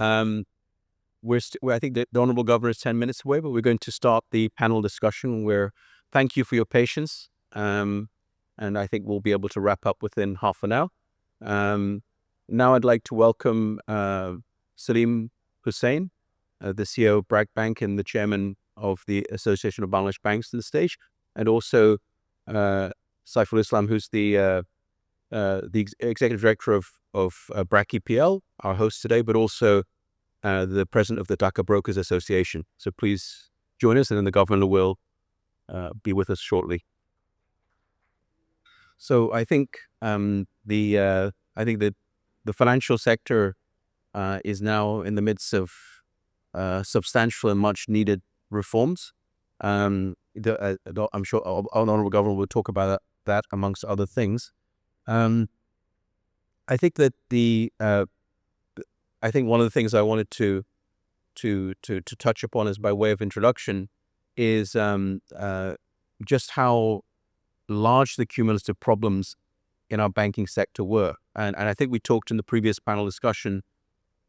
I think the Honourable Governor is 10 minutes away, but we're going to start the panel discussion where thank you for your patience. And I think we'll be able to wrap up within half an hour. Now I'd like to welcome Salim Hussain, the CEO of BRAC Bank and the chairman of the Association of Bangladesh Banks, to the stage, and also Saiful Islam, who's the executive director of BRAC EPL, our host today, but also the president of the Dhaka Brokers Association. So please join us, and then the governor will be with us shortly. So I think the financial sector is now in the midst of substantial and much needed reforms. I'm sure our honourable governor will talk about that amongst other things. I think that I think one of the things I wanted to touch upon, as by way of introduction, is just how large the cumulative problems in our banking sector were. And I think we talked in the previous panel discussion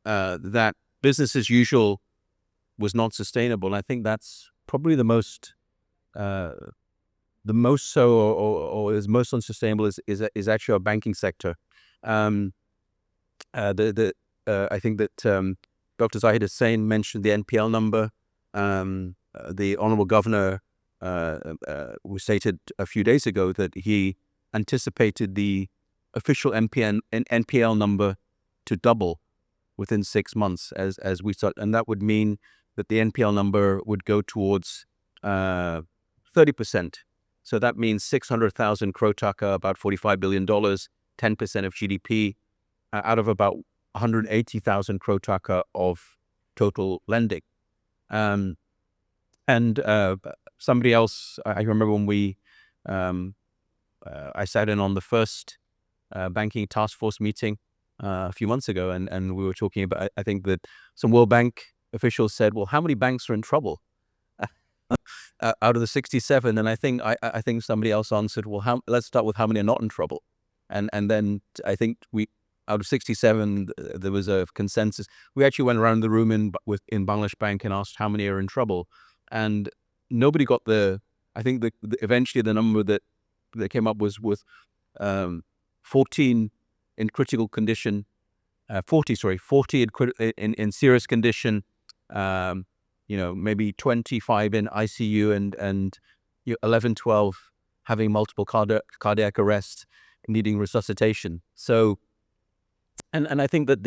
that business as usual was not sustainable. And I think that's probably the most so, or is most unsustainable is actually our banking sector. I think that Dr. Zahid Hussain mentioned the NPL number. The Honourable Governor stated a few days ago that he anticipated the official NPL number to double within 6 months as we start, and that would mean that the NPL number would go towards 30%. So that means 600,000 crore taka, about $45 billion, 10% of GDP, out of about 180,000 crore taka of total lending. And somebody else, I remember when I sat in on the first banking task force meeting a few months ago, and we were talking about, I think that some World Bank officials said, well, how many banks are in trouble out of the 67? And I think somebody else answered, well, let's start with how many are not in trouble. And then I think out of 67, there was a consensus. We actually went around the room in Bangladesh Bank and asked how many are in trouble, and nobody got I think eventually the number that they came up was with 14 in critical condition, 40 in serious condition, maybe 25 in ICU, and 11, 12 having multiple cardiac arrest, needing resuscitation. So, and I think that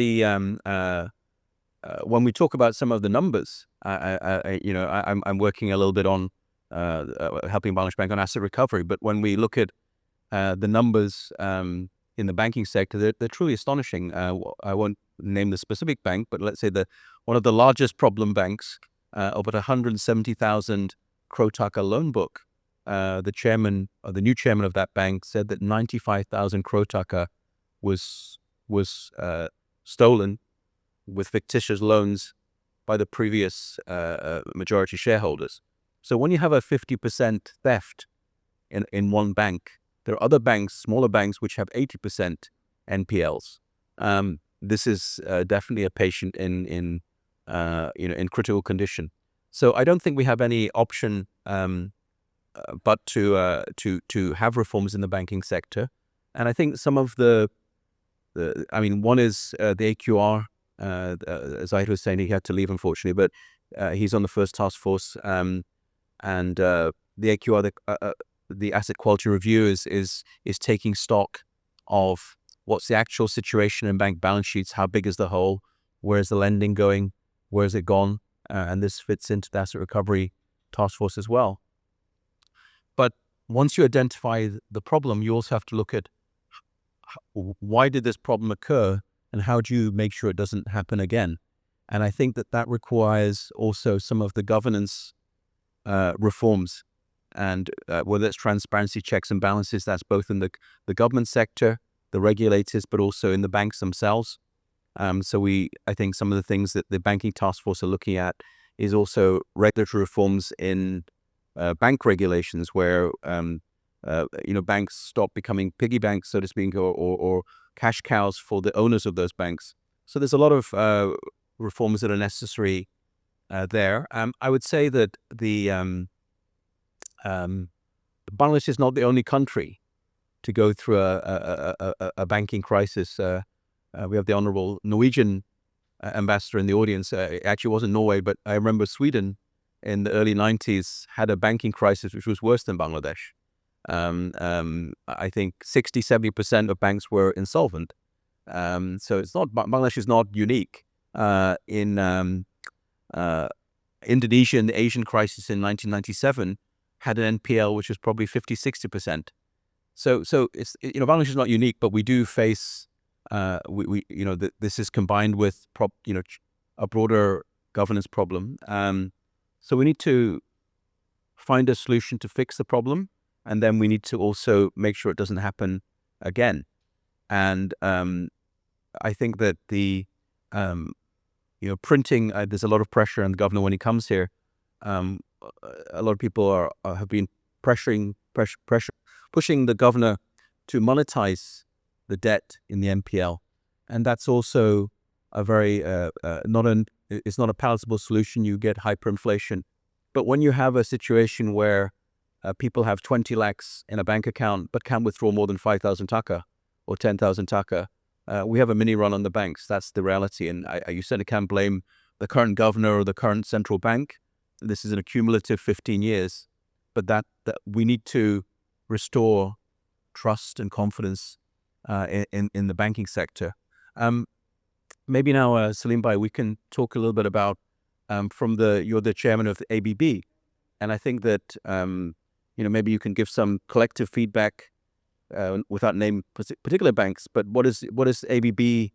when we talk about some of the numbers, I'm working a little bit on helping Bangladesh Bank on asset recovery. But when we look at the numbers in the banking sector, they're truly astonishing. I won't name the specific bank, but let's say one of the largest problem banks, about 170,000 crore taka loan book. The new chairman of that bank said that 95,000 crore taka was stolen with fictitious loans by the previous majority shareholders. So when you have a 50% theft in one bank, there are other banks, smaller banks, which have 80% NPLs. This is definitely a patient in critical condition. So I don't think we have any option but to have reforms in the banking sector. And I think some of one is the AQR. Zahid Hussain, he had to leave, unfortunately, but he's on the first task force. And the AQR, the asset quality review, is taking stock of what's the actual situation in bank balance sheets, how big is the hole, where's the lending going, where's it gone, and this fits into the asset recovery task force as well. But once you identify the problem, you also have to look at why did this problem occur, and how do you make sure it doesn't happen again? And I think that requires also some of the governance reforms, and whether it's transparency, checks and balances, that's both in the government sector, the regulators, but also in the banks themselves. So I think some of the things that the banking task force are looking at is also regulatory reforms in bank regulations, where banks stop becoming piggy banks, so to speak, or cash cows for the owners of those banks. So there's a lot of reforms that are necessary there. I would say that Bangladesh is not the only country to go through a banking crisis. We have the Honorable Norwegian ambassador in the audience. It actually wasn't Norway, but I remember Sweden in the early 90s had a banking crisis which was worse than Bangladesh. I think 60-70% of banks were insolvent. So it's not, Bangladesh is not unique. In Indonesia, in the Asian crisis in 1997, had an NPL which was probably 50-60%. So it's, Bangladesh is not unique, but we do face this is combined with a broader governance problem. So we need to find a solution to fix the problem, and then we need to also make sure it doesn't happen again. And I think that the printing, there's a lot of pressure on the governor when he comes here. A lot of people have been pushing the governor to monetize the debt in the NPL, and that's also a very it's not a palatable solution. You get hyperinflation, but when you have a situation where people have 20 lakhs in a bank account but can't withdraw more than 5,000 taka or 10,000 taka, we have a mini run on the banks. That's the reality, and you certainly can't blame the current governor or the current central bank. This is an accumulative 15 years, but that we need to restore trust and confidence in the banking sector. Maybe now, Salim Bhai, we can talk a little bit about you're the chairman of the ABB, and I think that maybe you can give some collective feedback without naming particular banks. But what is ABB?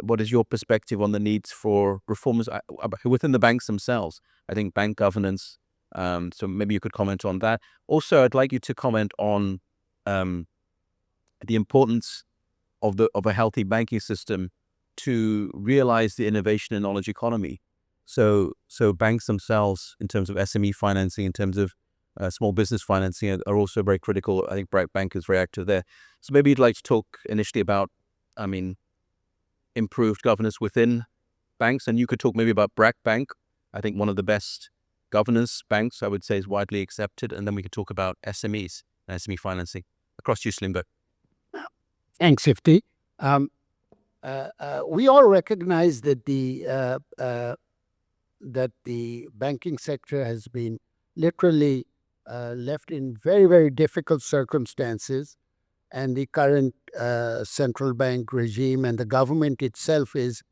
What is your perspective on the needs for reforms within the banks themselves? I think bank governance. So maybe you could comment on that. Also, I'd like you to comment on the importance of a healthy banking system to realize the innovation and knowledge economy. So banks themselves, in terms of SME financing, in terms of small business financing, are also very critical. I think Brak Bank is very active there. So maybe you'd like to talk initially about, improved governance within banks, and you could talk maybe about Brak Bank. I think one of the best governance banks, I would say, is widely accepted, and then we could talk about SMEs and SME financing. Across to you, Salim Bhai. Thanks, Ifti. We all recognize that the banking sector has been literally left in very, very difficult circumstances, and the current central bank regime and the government itself is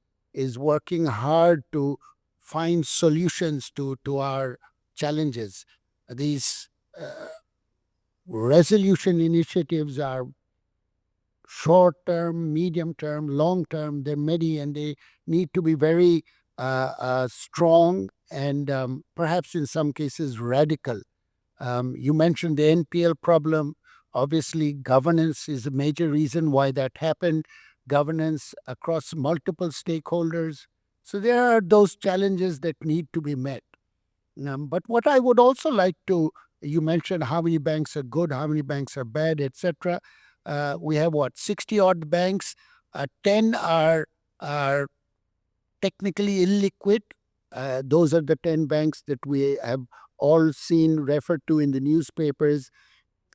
working hard to find solutions to our challenges. These resolution initiatives are short-term, medium-term, long-term. They're many, and they need to be very strong and perhaps in some cases radical. You mentioned the NPL problem. Obviously, governance is a major reason why that happened. Governance across multiple stakeholders. So there are those challenges that need to be met. But what I would also like to, you mentioned how many banks are good, how many banks are bad, etc. We have 60 odd banks. 10 are technically illiquid. Those are the 10 banks that we have all seen referred to in the newspapers,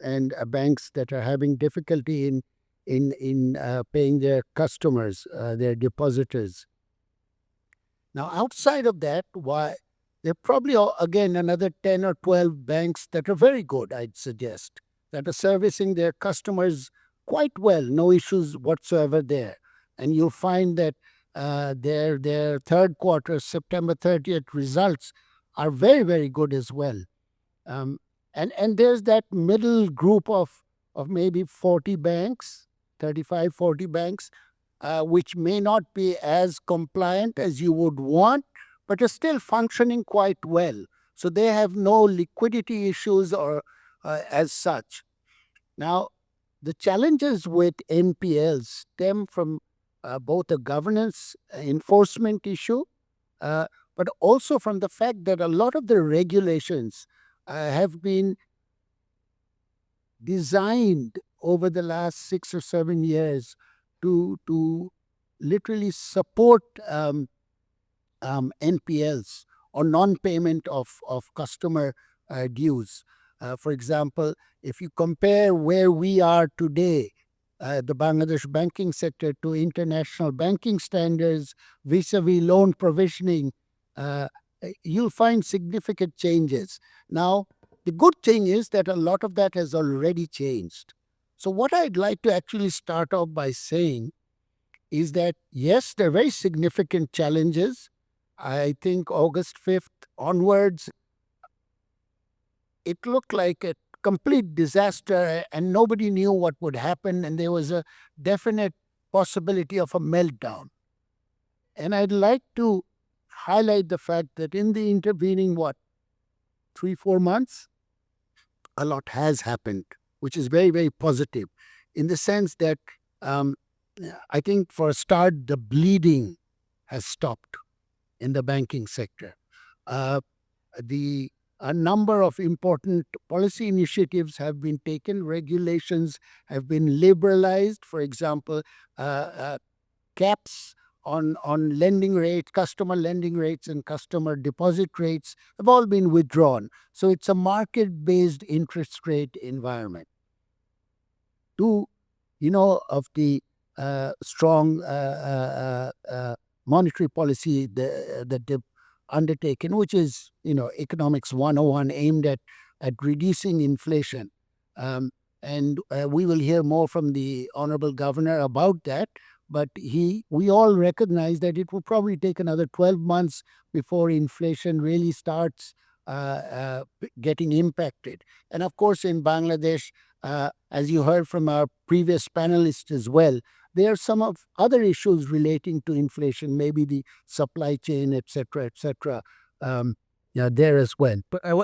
and banks that are having difficulty in paying their customers, their depositors. Now, outside of that, there are probably again another 10 or 12 banks that are very good, I'd suggest, that are servicing their customers quite well, no issues whatsoever there. And you'll find that their third quarter, September 30th results are very, very good as well. And there's that middle group of maybe 40 banks, 35, 40 banks, which may not be as compliant as you would want, but are still functioning quite well. So they have no liquidity issues or as such. Now, the challenges with NPLs stem from both a governance enforcement issue, but also from the fact that a lot of the regulations have been designed over the last 6 or 7 years to literally support NPLs or non-payment of customer dues. For example, if you compare where we are today, the Bangladesh banking sector, to international banking standards vis-a-vis loan provisioning, you'll find significant changes. Now, the good thing is that a lot of that has already changed. So, what I'd like to actually start off by saying is that, yes, there are very significant challenges. I think August 5th onwards, it looked like a complete disaster and nobody knew what would happen, and there was a definite possibility of a meltdown. And I'd like to highlight the fact that in the intervening, 3, 4 months, a lot has happened, which is very, very positive in the sense that um, I think for a start, the bleeding has stopped in the banking sector. Uh, the A number of important policy initiatives have been taken. Regulations have been liberalized. For example, caps on lending rates, customer lending rates, and customer deposit rates have all been withdrawn. So it's a market-based interest rate environment. Two, of the strong monetary policy that they've undertaken, which is, economics 101 aimed at reducing inflation. And we will hear more from the Honorable Governor about that. But we all recognize that it will probably take another 12 months before inflation really starts getting impacted. And of course, in Bangladesh, as you heard from our previous panelists as well, there are some of other issues relating to inflation, maybe the supply chain, etc., etc. There as well. But I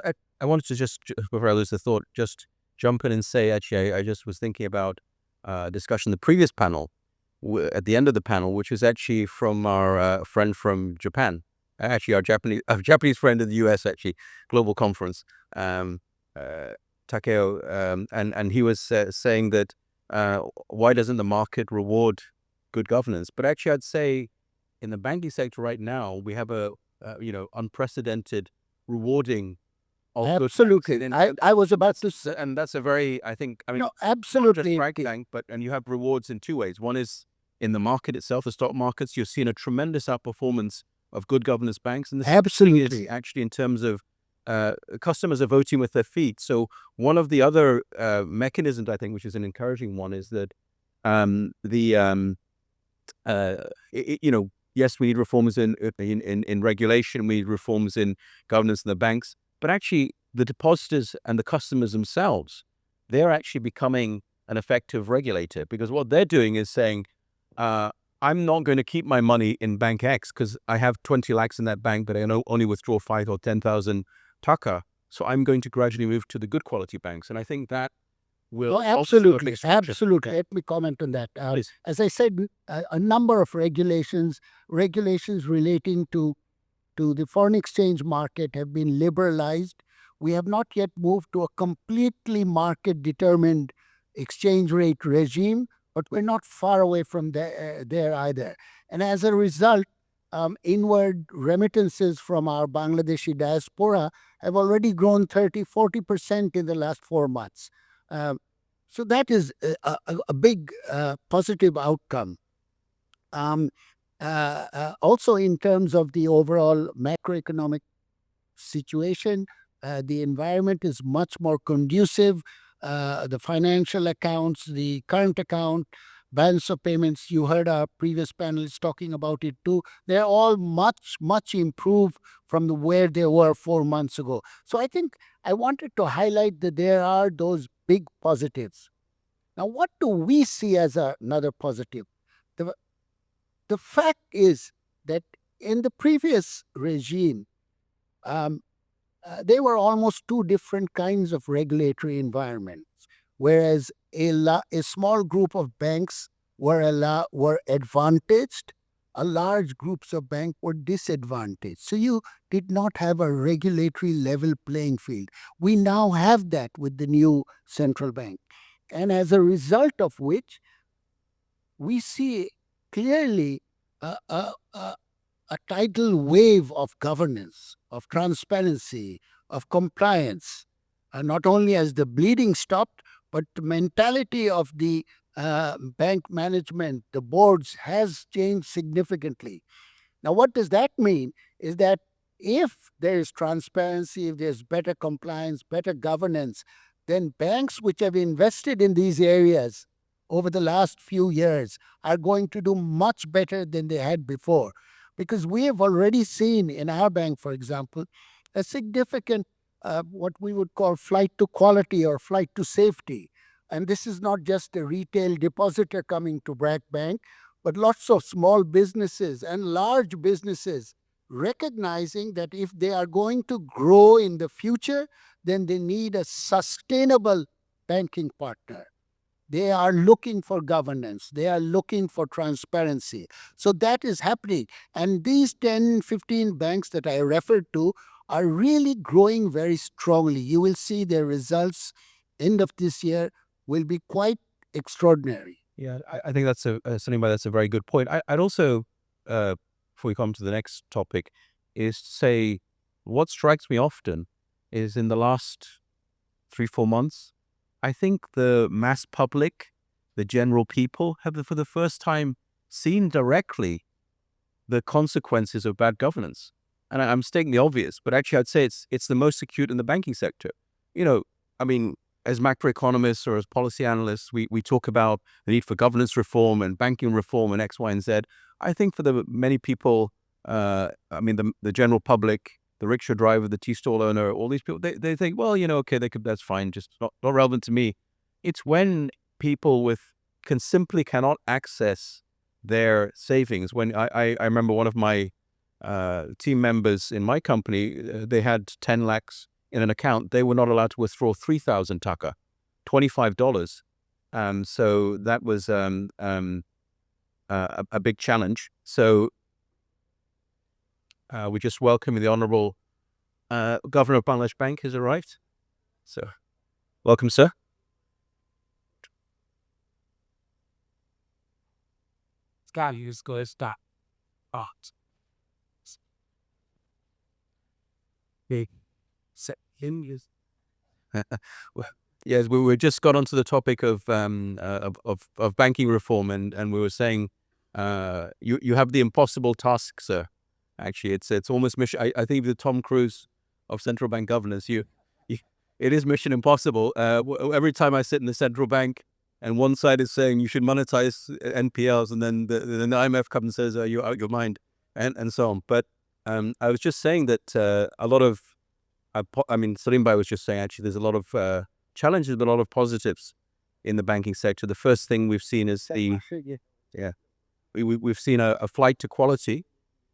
wanted to just, before I lose the thought, just jump in and say, actually, I just was thinking about discussion the previous panel, at the end of the panel, which was actually from our friend from Japan, actually our Japanese friend in the US, actually, Global Conference, Takeo, and he was saying that why doesn't the market reward good governance? But actually, I'd say in the banking sector right now, we have a unprecedented rewarding of good Absolutely. governance. I was about to say, And that's a very, I think, I mean, no, not just absolutely. Frank Bank, and you have rewards in two ways. One is in the market itself, the stock markets. You're seeing a tremendous outperformance of good governance banks, and the second thing is Absolutely. actually in terms of customers are voting with their feet. So one of the other mechanisms, I think, which is an encouraging one, is that yes, we need reforms in regulation, we need reforms in governance in the banks, but actually the depositors and the customers themselves, they're actually becoming an effective regulator, because what they're doing is saying, I'm not going to keep my money in bank X because I have 20 lakhs in that bank, but I only withdraw 5 or 10,000 taka. So I'm going to gradually move to the good quality banks. And I think that will Oh, also absolutely. make structure. Absolutely. Okay. Let me comment on that. Please. As I said, a number of regulations relating to the foreign exchange market have been liberalized. We have not yet moved to a completely market determined exchange rate regime, but we're not far away from there either. And as a result, inward remittances from our Bangladeshi diaspora have already grown 30-40% in the last 4 months. So that is a big positive outcome. Also, in terms of the overall macroeconomic situation, the environment is much more conducive. The financial accounts, the current account, balance of payments, you heard our previous panelists talking about it too. They're all much, much improved from where they were 4 months ago. So I think I wanted to highlight that there are those big positives. Now, what do we see as another positive? The, the fact is that in the previous regime, they were almost two different kinds of regulatory environments, whereas a small group of banks were advantaged, a large groups of banks were disadvantaged. So you did not have a regulatory level playing field. We now have that with the new central bank. And as a result of which, we see clearly a tidal wave of governance, of transparency, of compliance. Not only has the bleeding stopped, but the mentality of the bank management, the boards, has changed significantly. Now, what does that mean? Is that if there is transparency, if there's better compliance, better governance, then banks which have invested in these areas over the last few years are going to do much better than they had before. Because we have already seen in our bank, for example, a significant, what we would call flight to quality or flight to safety. And this is not just a retail depositor coming to BRAC Bank, but lots of small businesses and large businesses recognizing that if they are going to grow in the future, then they need a sustainable banking partner. They are looking for governance. They are looking for transparency. So that is happening. And these 10, 15 banks that I referred to are really growing very strongly. You will see their results end of this year will be quite extraordinary. Yeah, I think that's that's a very good point. I'd also, before we come to the next topic, is to say what strikes me often is in the last 3, 4 months, I think the mass public, the general people, have for the first time seen directly the consequences of bad governance. And I'm stating the obvious, but actually I'd say it's the most acute in the banking sector. You know, I mean, as macroeconomists or as policy analysts, we talk about the need for governance reform and banking reform and X, Y, and Z. I think for the many people, the general public, the rickshaw driver, the tea stall owner, all these people, they think, well, okay, that's fine, just not relevant to me. It's when people cannot access their savings. When I remember one of my team members in my company, they had 10 lakhs in an account. They were not allowed to withdraw 3,000 taka, $25. So that was a big challenge. So we just welcome the Honorable Governor of Bangladesh Bank has arrived. So welcome, sir. Yes, we just got onto the topic of banking reform, and we were saying you have the impossible task, sir. Actually, it's almost mission. I think the Tom Cruise of central bank governance. It is mission impossible. Every time I sit in the central bank, and one side is saying you should monetize NPLs, and then the IMF comes and says you're out your mind, and so on. But I was just saying that a lot of Salim Bhai was just saying, actually, there's a lot of challenges, but a lot of positives in the banking sector. The first thing we've seen is we've seen a flight to quality.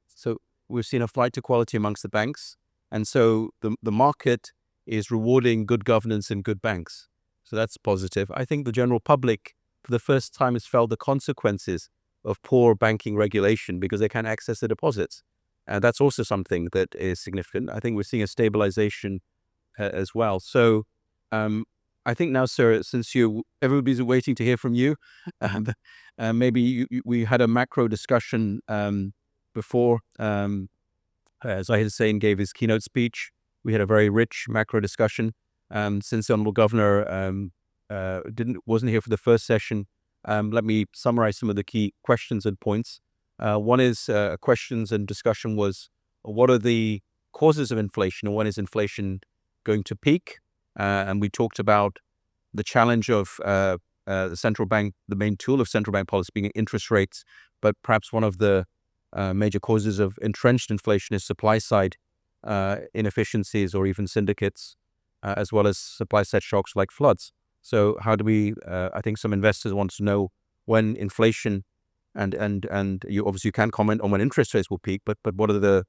So we've seen a flight to quality amongst the banks. And so the market is rewarding good governance and good banks. So that's positive. I think the general public, for the first time, has felt the consequences of poor banking regulation because they can't access their deposits. And that's also something that is significant. I think we're seeing a stabilization as well. So I think now, sir, since everybody's waiting to hear from you, maybe we had a macro discussion before. Zahid Hussain gave his keynote speech. We had a very rich macro discussion. Since the Honorable Governor wasn't here for the first session, let me summarize some of the key questions and points. One is questions and discussion was, what are the causes of inflation, or when is inflation going to peak? And we talked about the challenge of the central bank, the main tool of central bank policy being interest rates, but perhaps one of the major causes of entrenched inflation is supply side inefficiencies or even syndicates, as well as supply side shocks like floods. So how do we, I think some investors want to know when inflation and you obviously can't comment on when interest rates will peak, but what are the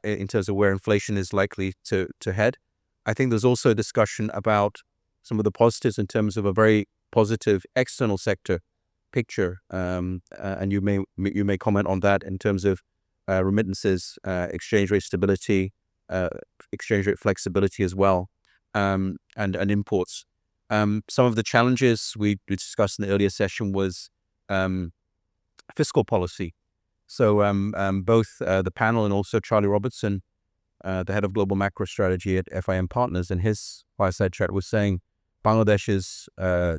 in terms of where inflation is likely to head? I think there's also a discussion about some of the positives in terms of a very positive external sector picture, and you may comment on that in terms of remittances, exchange rate stability, exchange rate flexibility as well, and imports. Some of the challenges we discussed in the earlier session was fiscal policy. So both the panel and also Charlie Robertson, the head of global macro strategy at FIM Partners, in his fireside chat was saying Bangladesh's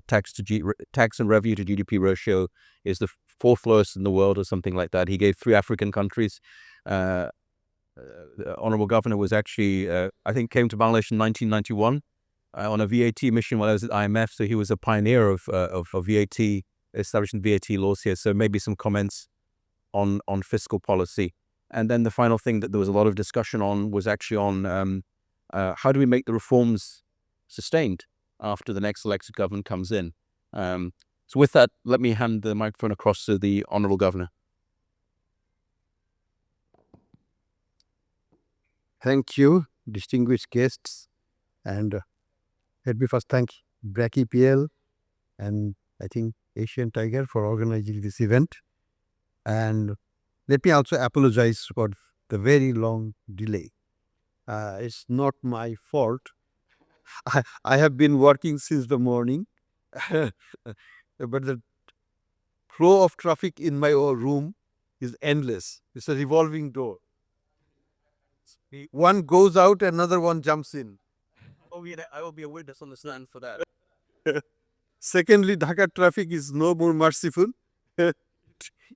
tax and revenue to GDP ratio is the fourth lowest in the world or something like that. He gave 3 African countries. The Honorable Governor was actually, I think, came to Bangladesh in 1991 on a VAT mission while I was at IMF. So he was a pioneer of VAT, establishing VAT laws here. So maybe some comments on fiscal policy. And then the final thing that there was a lot of discussion on was actually on how do we make the reforms sustained after the next elected government comes in. So with that, let me hand the microphone across to the Honorable Governor. Thank you, distinguished guests. And let me first thank BRAC EPL and I think Asian Tiger for organizing this event. And let me also apologize for the very long delay. It's not my fault. I have been working since the morning, but the flow of traffic in my room is endless. It's a revolving door. One goes out, another one jumps in. Oh, yeah, I will be a witness on the stand for that. Secondly, Dhaka traffic is no more merciful.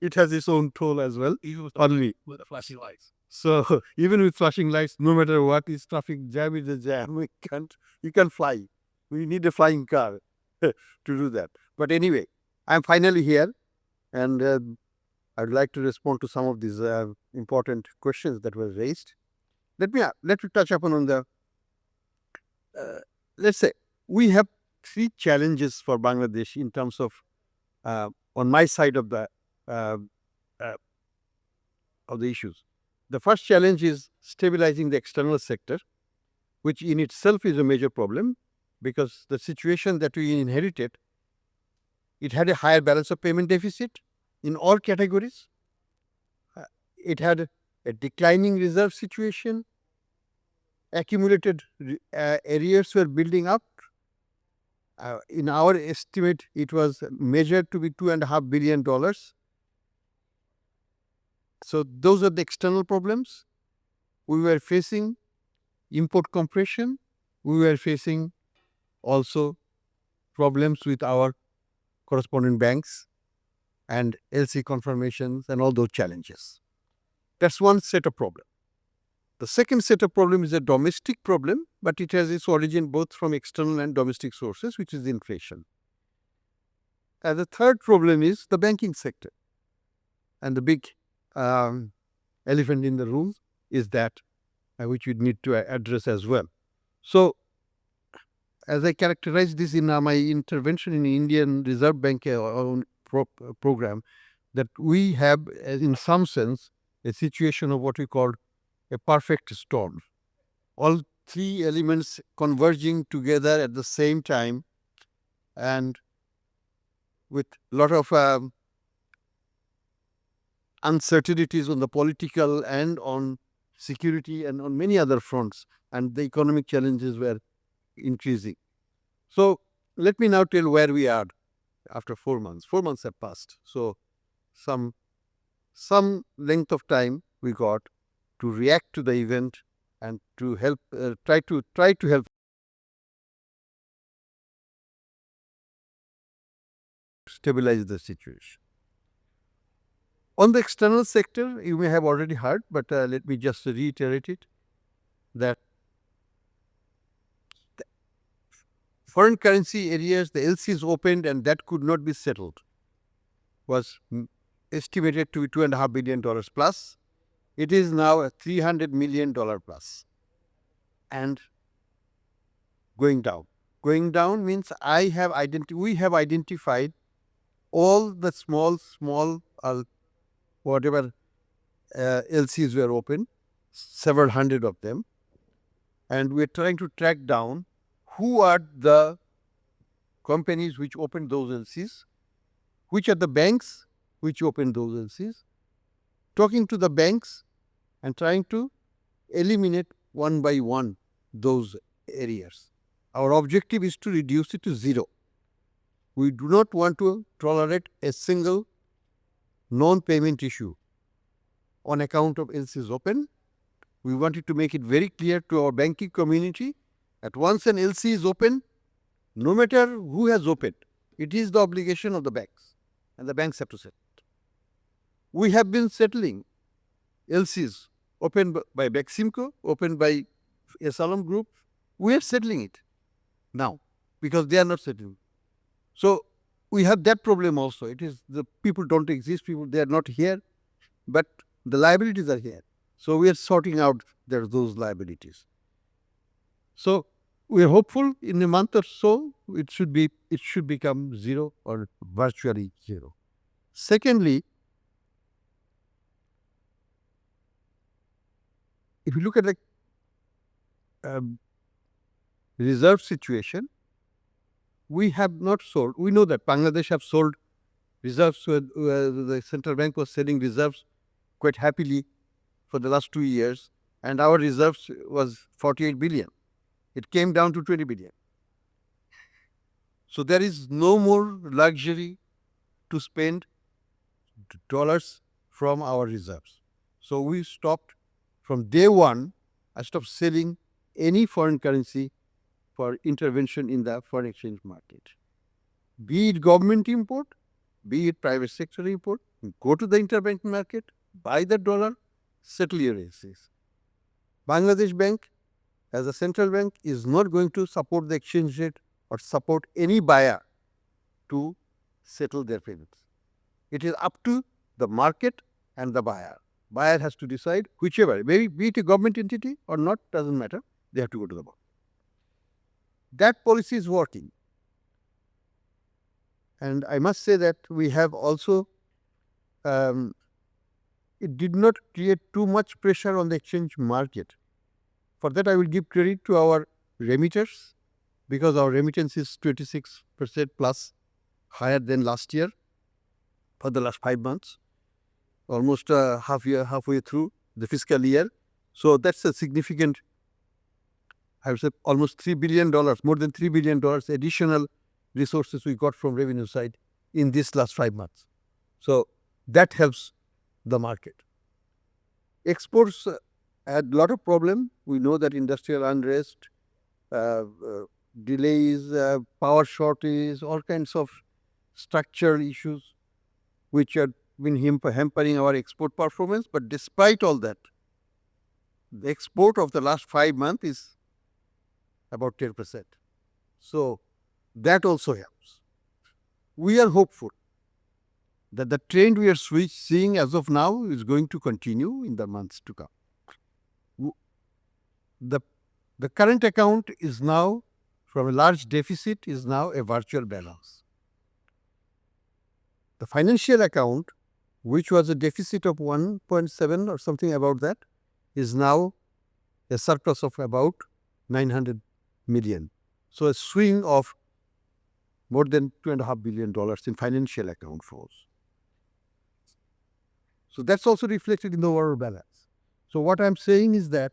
It has its own toll as well. Even Only with the flashing lights. so, even with flashing lights, no matter what is traffic jam, is a jam. You can fly. We need a flying car to do that. But anyway, I'm finally here, and I'd like to respond to some of these important questions that were raised. Let me touch upon on the. Let's say we have 3 challenges for Bangladesh in terms of on my side of the issues. The first challenge is stabilizing the external sector, which in itself is a major problem because the situation that we inherited, it had a higher balance of payment deficit in all categories. It had a declining reserve situation. Accumulated arrears were building up. In our estimate, it was measured to be $2.5 billion. So those are the external problems. We were facing import compression. We were facing also problems with our correspondent banks and LC confirmations and all those challenges. That's one set of problems. The second set of problem is a domestic problem, but it has its origin both from external and domestic sources, which is inflation. And the third problem is the banking sector. And the big elephant in the room is that which we need to address as well. So, as I characterize this in my intervention in Indian Reserve Bank program, that we have, in some sense, a situation of what we call a perfect storm. All 3 elements converging together at the same time and with a lot of uncertainties on the political and on security and on many other fronts, and the economic challenges were increasing. So let me now tell where we are after 4 months. 4 months have passed. So some length of time we got to react to the event and to help, try to help stabilize the situation. On the external sector, you may have already heard, but let me just reiterate it, that the foreign currency areas, the LCs opened and that could not be settled, was estimated to be $2.5 billion plus. It is now a $300 million plus and going down. Going down means we have identified all the small whatever LCs were open, several hundred of them, and we're trying to track down who are the companies which opened those LCs, which are the banks which opened those LCs, talking to the banks and trying to eliminate one by one those areas. Our objective is to reduce it to 0. We do not want to tolerate a single non-payment issue on account of LCs open. We wanted to make it very clear to our banking community that once an LC is open, no matter who has opened, it is the obligation of the banks, and the banks have to settle it. We have been settling LCs opened by Beximco, opened by Asylum Group. We are settling it now because they are not settling. So we have that problem also. It is the people don't exist, they are not here, but the liabilities are here. So we are sorting out those liabilities. So we are hopeful in a month or so it should become zero or virtually zero. Secondly, if you look at the reserve situation, we have not sold. We know that Bangladesh have sold reserves. The central bank was selling reserves quite happily for the last 2 years, and our reserves was 48 billion. It came down to 20 billion. So there is no more luxury to spend dollars from our reserves. So we stopped from day one. I stopped selling any foreign currency for intervention in the foreign exchange market. Be it government import, be it private sector import, go to the interbank market, buy the dollar, settle your LCs. Bangladesh Bank, as a central bank, is not going to support the exchange rate or support any buyer to settle their payments. It is up to the market and the buyer. Buyer has to decide whichever, maybe be it a government entity or not, doesn't matter, they have to go to the market. That policy is working. And I must say that we have also, it did not create too much pressure on the exchange market. For that, I will give credit to our remitters, because our remittance is 26% plus higher than last year for the last 5 months, almost halfway through the fiscal year. So that's a significant, I would say almost $3 billion, more than $3 billion additional resources we got from revenue side in this last 5 months. So that helps the market. Exports had a lot of problem. We know that industrial unrest, delays, power shortage, all kinds of structural issues which have been hampering our export performance. But despite all that, the export of the last 5 months is about 10%. So that also helps. We are hopeful that the trend we are seeing as of now is going to continue in the months to come. The current account is now, from a large deficit, is now a virtual balance. The financial account, which was a deficit of 1.7 or something about that, is now a surplus of about 900 million. So a swing of more than $2.5 billion in financial account flows. So that's also reflected in the overall balance. So what I'm saying is that,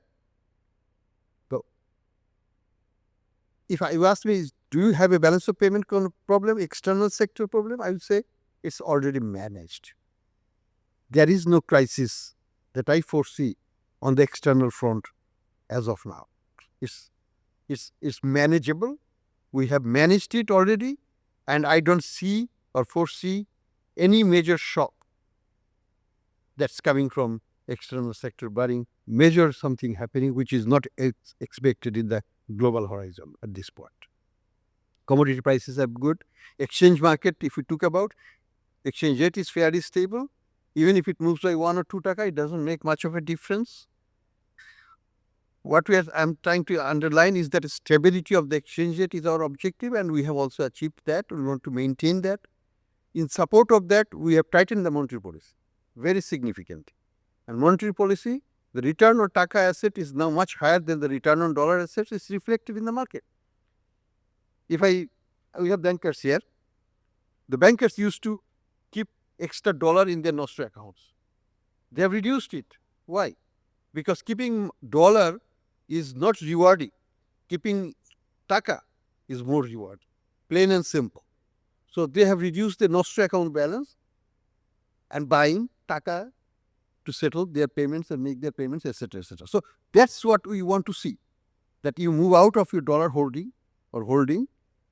if you ask me, do you have a balance of payment problem, external sector problem? I would say it's already managed. There is no crisis that I foresee on the external front as of now. It's manageable. We have managed it already, and I don't see or foresee any major shock that's coming from external sector, barring major something happening which is not expected in the global horizon at this point. Commodity prices are good. Exchange market, if we talk about, exchange rate is fairly stable. Even if it moves by 1 or 2 taka, it doesn't make much of a difference. What I'm trying to underline is that stability of the exchange rate is our objective, and we have also achieved that. We want to maintain that. In support of that, we have tightened the monetary policy very significantly. And monetary policy, the return on taka asset is now much higher than the return on dollar assets. It's reflected in the market. We have bankers here. The bankers used to keep extra dollar in their Nostro accounts. They have reduced it. Why? Because keeping dollar is not rewarding. Keeping taka is more rewarding. Plain and simple. So they have reduced the Nostro account balance and buying taka to settle their payments and make their payments, etc., etc. So that's what we want to see, that you move out of your dollar holding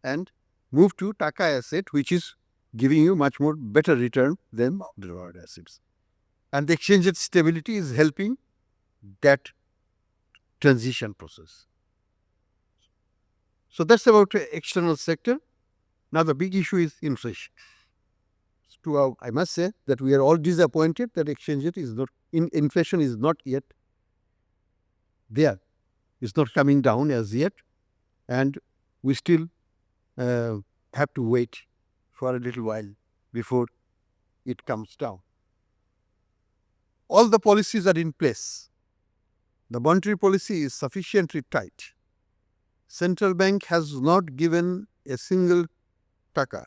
and move to Taka asset, which is giving you much more better return than the dollar assets. And the exchange rate stability is helping that transition process. So that's about the external sector. Now the big issue is inflation. I must say that we are all disappointed that exchange rate is not, inflation is not yet there. It's not coming down as yet, and we still have to wait for a little while before it comes down. All the policies are in place. The monetary policy is sufficiently tight. Central bank has not given a single taka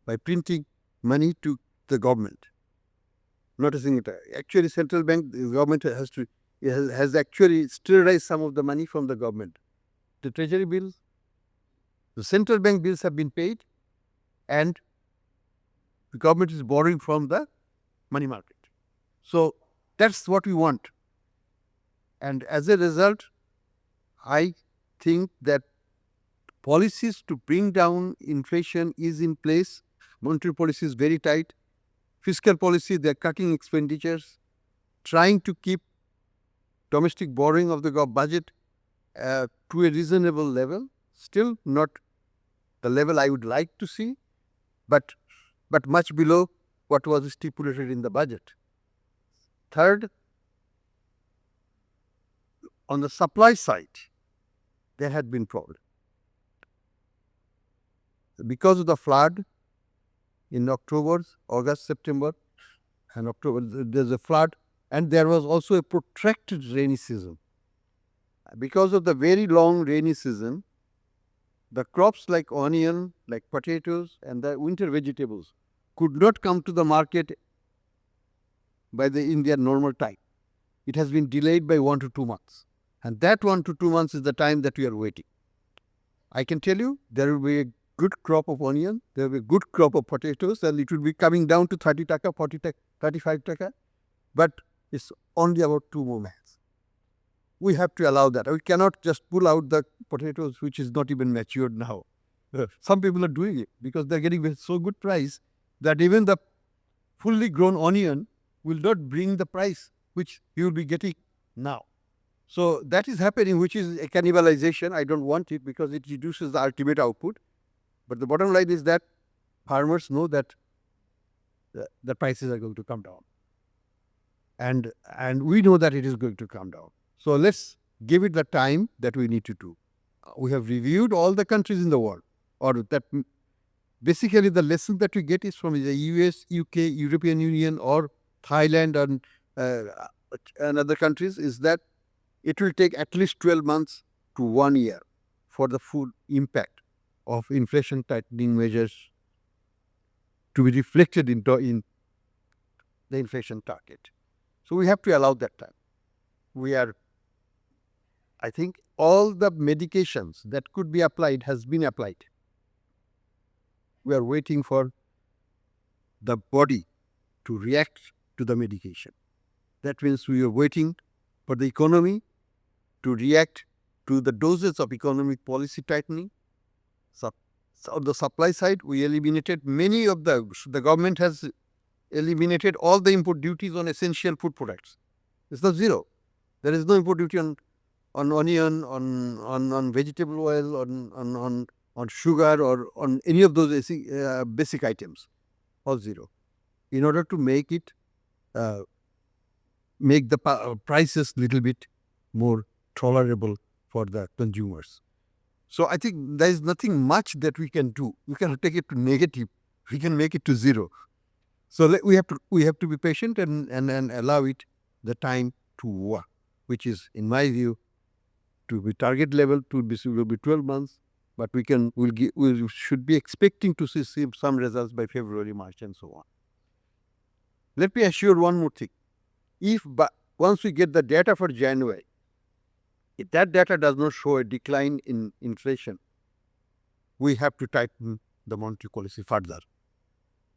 by printing money to the government. Not a single taka. Actually, central bank, the government has actually sterilized some of the money from the government. The treasury bills, the central bank bills have been paid, and the government is borrowing from the money market. So that's what we want. And as a result, I think that policies to bring down inflation is in place. Monetary policy is very tight. Fiscal policy, they're cutting expenditures, trying to keep domestic borrowing of the budget to a reasonable level. Still not the level I would like to see, but much below what was stipulated in the budget. Third, on the supply side, there had been problems. Because of the flood in October, August, September, and October, there's a flood, and there was also a protracted rainy season. Because of the very long rainy season, the crops like onion, like potatoes, and the winter vegetables could not come to the market in their normal time. It has been delayed by 1 to 2 months. And that 1 to 2 months is the time that we are waiting. I can tell you there will be a good crop of onion, there will be a good crop of potatoes, and it will be coming down to 30 taka, 40 taka, 35 taka. But it's only about 2 more months. We have to allow that. We cannot just pull out the potatoes which is not even matured now. Some people are doing it because they're getting so good price that even the fully grown onion will not bring the price which you will be getting now. So that is happening, which is a cannibalization. I don't want it because it reduces the ultimate output. But the bottom line is that farmers know that the prices are going to come down. And we know that it is going to come down. So let's give it the time that we need to do. We have reviewed all the countries in the world, or that basically the lesson that we get is from the US, UK, European Union, or Thailand and other countries, is that it will take at least 12 months to 1 year for the full impact of inflation tightening measures to be reflected in the inflation target. So we have to allow that time. I think all the medications that could be applied has been applied. We are waiting for the body to react to the medication. That means we are waiting for the economy to react to the doses of economic policy tightening. So on the supply side, we eliminated many of the government has eliminated all the import duties on essential food products. It's not zero. There is no import duty on onion, on vegetable oil, on sugar, or on any of those basic items. All zero. In order to make it make the prices little bit more tolerable for the consumers. So I think there is nothing much that we can do. We cannot take it to negative. We can make it to zero. So we have to be patient and allow it the time to work, which is, in my view, to be target level will be 12 months. But we should be expecting to see some results by February, March, and so on. Let me assure one more thing. Once we get the data for January, if that data does not show a decline in inflation, we have to tighten the monetary policy further,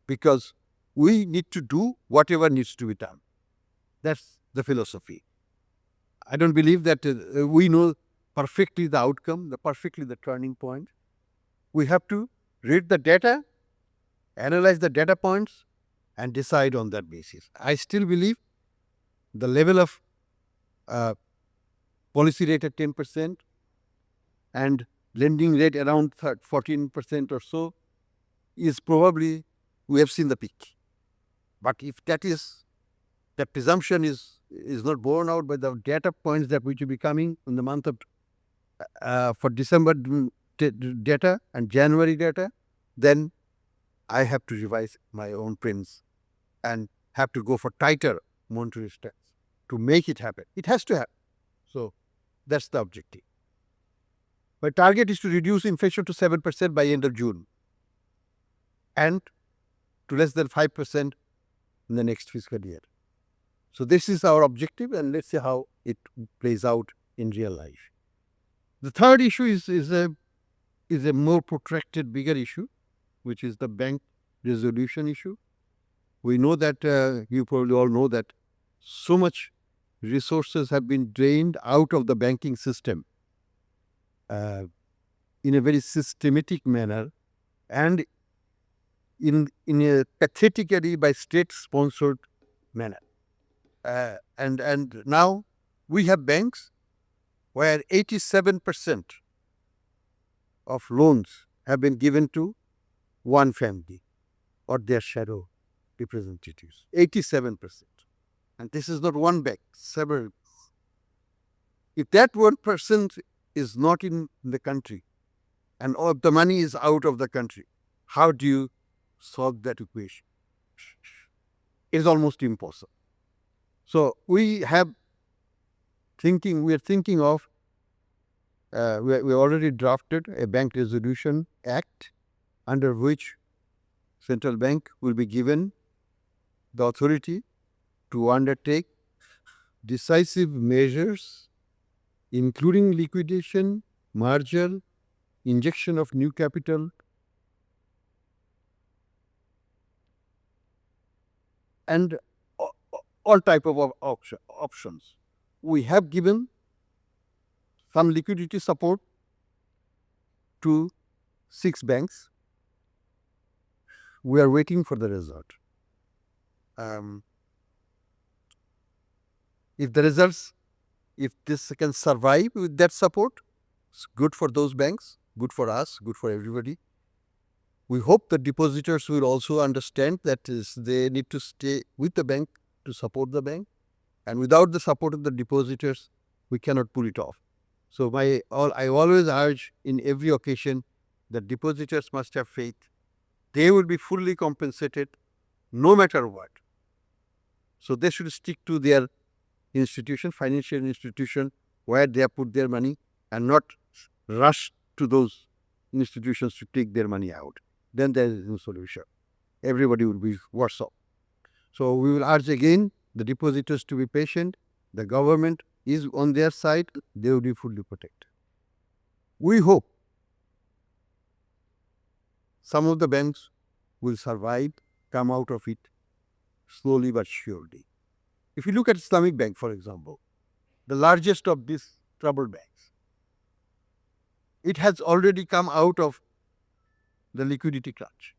because we need to do whatever needs to be done. That's the philosophy. I don't believe that we know perfectly the outcome, perfectly the turning point. We have to read the data, analyze the data points, and decide on that basis. I still believe the level of policy rate at 10% and lending rate around 14% or so is probably, we have seen the peak. But if that presumption is not borne out by the data points that which will be coming in the month of for December data and January data, then I have to revise my own premise and have to go for tighter monetary stance to make it happen. It has to happen. So that's the objective. My target is to reduce inflation to 7% by end of June and to less than 5% in the next fiscal year. So this is our objective, and let's see how it plays out in real life. The third issue is a more protracted, bigger issue, which is the bank resolution issue. We know that, you probably all know that so much resources have been drained out of the banking system in a very systematic manner and in a pathetically by state-sponsored manner. And now we have banks where 87% of loans have been given to one family or their shadow representatives. 87%. And this is not one bank, several. If that 1% is not in the country and all the money is out of the country, how do you solve that equation? It's almost impossible. So we are thinking of, we already drafted a Bank Resolution Act under which central bank will be given the authority to undertake decisive measures, including liquidation, merger, injection of new capital, and all type of options. We have given some liquidity support to 6 banks. We are waiting for the result. If this can survive with that support, it's good for those banks, good for us, good for everybody. We hope the depositors will also understand that they need to stay with the bank to support the bank, and without the support of the depositors, we cannot pull it off. So I always urge in every occasion that depositors must have faith. They will be fully compensated no matter what. So they should stick to their institution, financial institution, where they have put their money and not rush to those institutions to take their money out. Then there is no solution. Everybody will be worse off. So we will urge again the depositors to be patient. The government is on their side. They will be fully protected. We hope some of the banks will survive, come out of it slowly but surely. If you look at Islamic Bank, for example, the largest of these troubled banks, it has already come out of the liquidity crunch.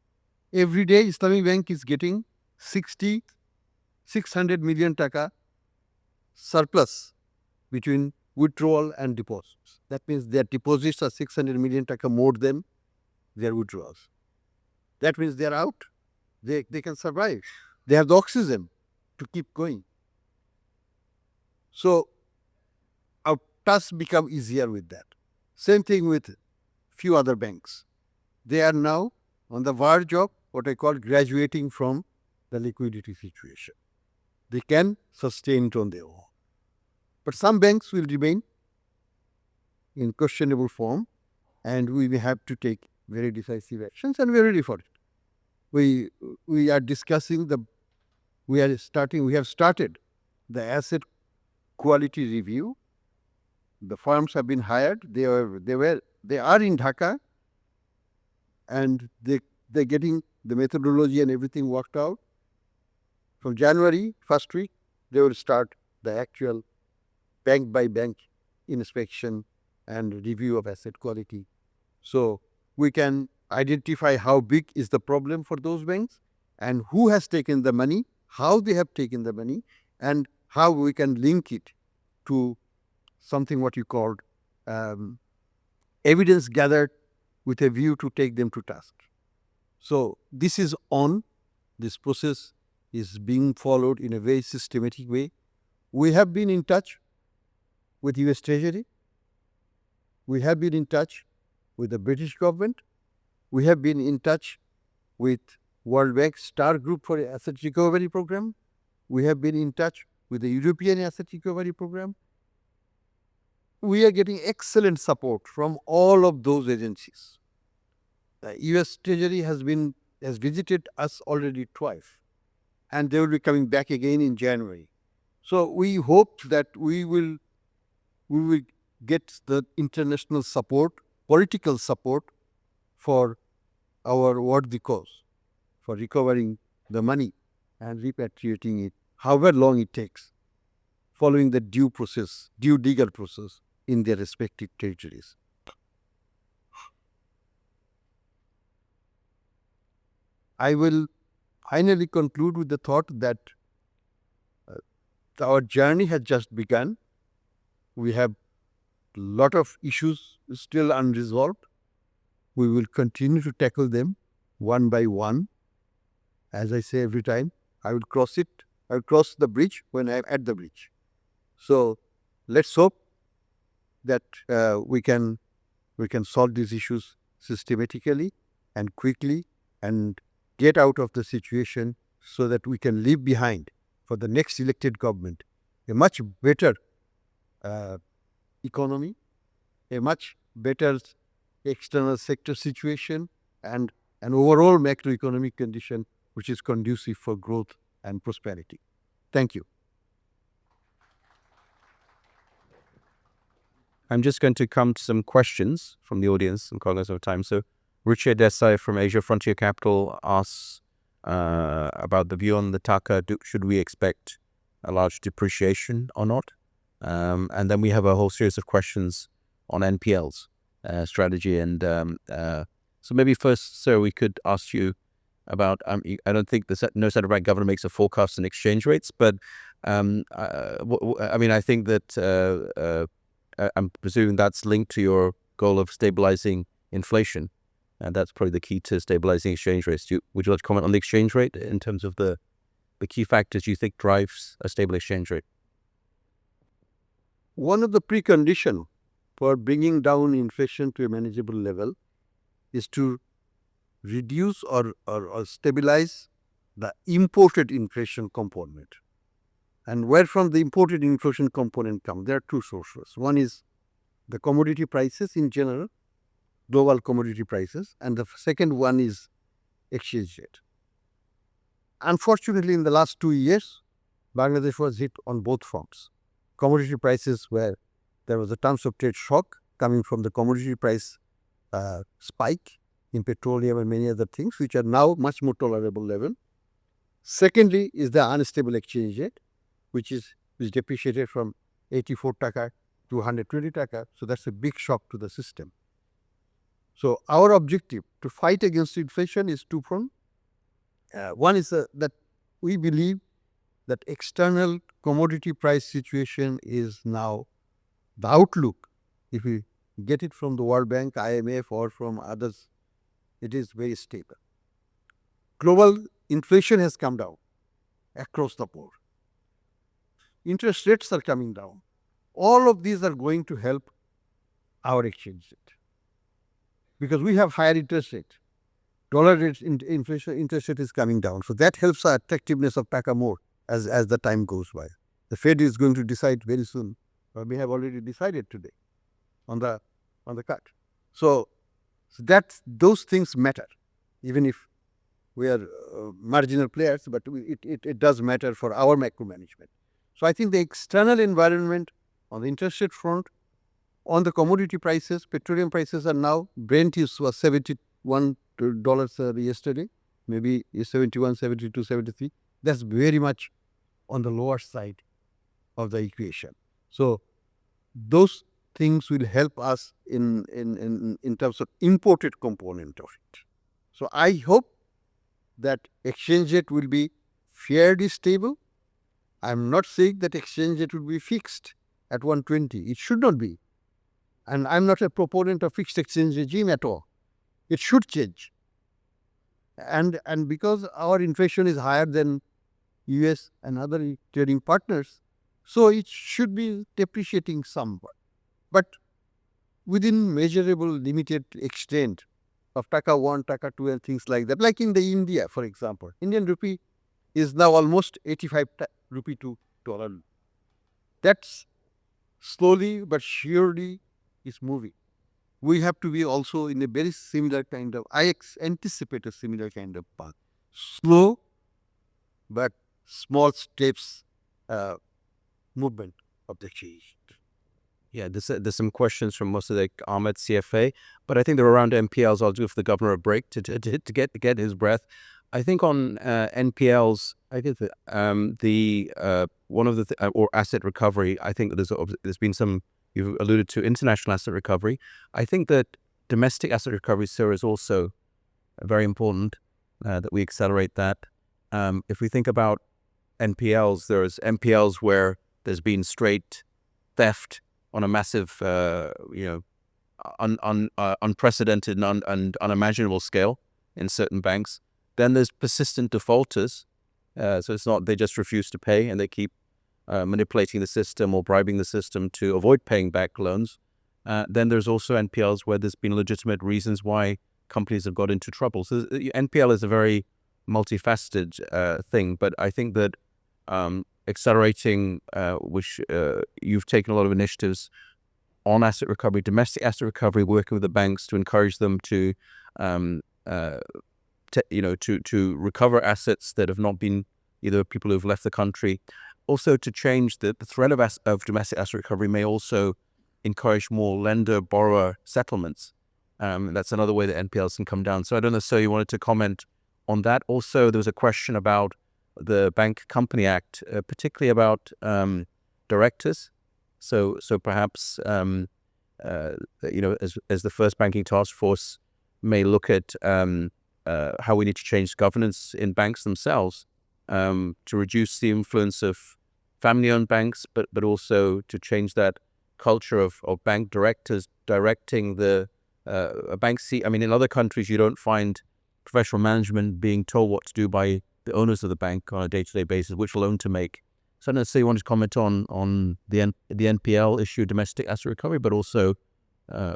Every day, Islamic Bank is getting 600 million taka surplus between withdrawal and deposits. That means their deposits are 600 million taka more than their withdrawals. That means they are out. They can survive. They have the oxygen to keep going. So our task become easier with that. Same thing with few other banks. They are now on the verge of what I call graduating from the liquidity situation. They can sustain it on their own. But some banks will remain in questionable form, and we may have to take very decisive actions, and we are ready for it. We are discussing we have started the asset quality review. The firms have been hired. They are in Dhaka, and they're getting the methodology and everything worked out. From January, first week, they will start the actual bank by bank inspection and review of asset quality. So we can identify how big is the problem for those banks and who has taken the money, how they have taken the money, and how we can link it to something what you called evidence gathered with a view to take them to task. So this is on. This process is being followed in a very systematic way. We have been in touch with US Treasury. We have been in touch with the British government. We have been in touch with World Bank Star Group for Asset Recovery Program. We have been in touch with the European Asset Recovery Program. We are getting excellent support from all of those agencies. The US Treasury has visited us already twice, and they will be coming back again in January. So we hope that we will get the international support, political support for our worthy cause, for recovering the money and repatriating it, however long it takes, following the due legal process in their respective territories. I will finally conclude with the thought that our journey has just begun. We have a lot of issues still unresolved. We will continue to tackle them one by one. As I say every time, I will cross the bridge when I am at the bridge. So let's hope that we can solve these issues systematically and quickly and get out of the situation so that we can leave behind for the next elected government a much better economy, a much better external sector situation, and an overall macroeconomic condition which is conducive for growth and prosperity. Thank you. I'm just going to come to some questions from the audience in Congress of Time. So Ruchir Desai from Asia Frontier Capital asks about the view on the Taka. Should we expect a large depreciation or not? And then we have a whole series of questions on NPLs strategy. And so maybe first, sir, we could ask you about, I don't think no central bank governor makes a forecast in exchange rates, but I mean, I think that I'm presuming that's linked to your goal of stabilizing inflation. And that's probably the key to stabilizing exchange rates. Would you like to comment on the exchange rate in terms of the key factors you think drives a stable exchange rate? One of the preconditions for bringing down inflation to a manageable level is to reduce or stabilize the imported inflation component. And where from the imported inflation component comes? There are two sources. One is the commodity prices in general, global commodity prices, and the second one is exchange rate. Unfortunately, in the last 2 years, Bangladesh was hit on both fronts. Commodity prices where there was a terms of trade shock coming from the commodity price spike in petroleum and many other things, which are now much more tolerable level. Secondly is the unstable exchange rate, which depreciated from 84 taka to 120 taka. So that's a big shock to the system. So our objective to fight against inflation is two-pronged. One is that we believe that external commodity price situation is now the outlook. If we get it from the World Bank, IMF, or from others, it is very stable. Global inflation has come down across the board. Interest rates are coming down. All of these are going to help our exchange rate because we have higher interest rate. Dollar rates, inflation interest rate is coming down. So that helps the attractiveness of Taka more as the time goes by. The Fed is going to decide very soon, or we have already decided today on the cut. So those things matter, even if we are marginal players, but it does matter for our macro management. So I think the external environment on the interest rate front, on the commodity prices, petroleum prices are now, Brent was $71 yesterday, maybe 71, 72, 73. That's very much on the lower side of the equation. So those things will help us in terms of imported component of it. So I hope that exchange rate will be fairly stable. I'm not saying that exchange rate will be fixed at 120. It should not be. And I'm not a proponent of fixed exchange regime at all. It should change. And because our inflation is higher than US and other trading partners, so it should be depreciating somewhat. But within measurable limited extent of Taka 1, Taka 2 and things like that. Like in the India, for example, Indian rupee is now almost 85 rupee to dollar. That's slowly but surely is moving. We have to be also in a very similar kind of, I anticipate a similar kind of path. Slow but small steps movement of the change. Yeah, there's some questions from Mossadegh Ahmed, CFA, but I think they're around NPLs. I'll give the governor a break to get his breath. I think on NPLs, I think that one of the or asset recovery. I think that there's been some. You've alluded to international asset recovery. I think that domestic asset recovery, sir, is also very important that we accelerate that. If we think about NPLs, there's NPLs where there's been straight theft on a massive, unprecedented and unimaginable scale in certain banks. Then there's persistent defaulters. So it's not they just refuse to pay and they keep manipulating the system or bribing the system to avoid paying back loans. Then there's also NPLs where there's been legitimate reasons why companies have got into trouble. So NPL is a very multifaceted thing, but I think that accelerating, which you've taken a lot of initiatives on asset recovery, domestic asset recovery, working with the banks to encourage them to recover assets that have not been either people who've left the country. Also, to change the threat of domestic asset recovery may also encourage more lender-borrower settlements. That's another way that NPLs can come down. So I don't know, sir, you wanted to comment on that. Also, there was a question about the Bank Company Act, particularly about directors. So perhaps as the first banking task force may look at how we need to change governance in banks themselves to reduce the influence of family-owned banks, but also to change that culture of bank directors directing the bank. I mean, in other countries, you don't find professional management being told what to do by the owners of the bank on a day-to-day basis, which loan to make. So I don't know, so you wanted to comment on the NPL issue, domestic asset recovery, but also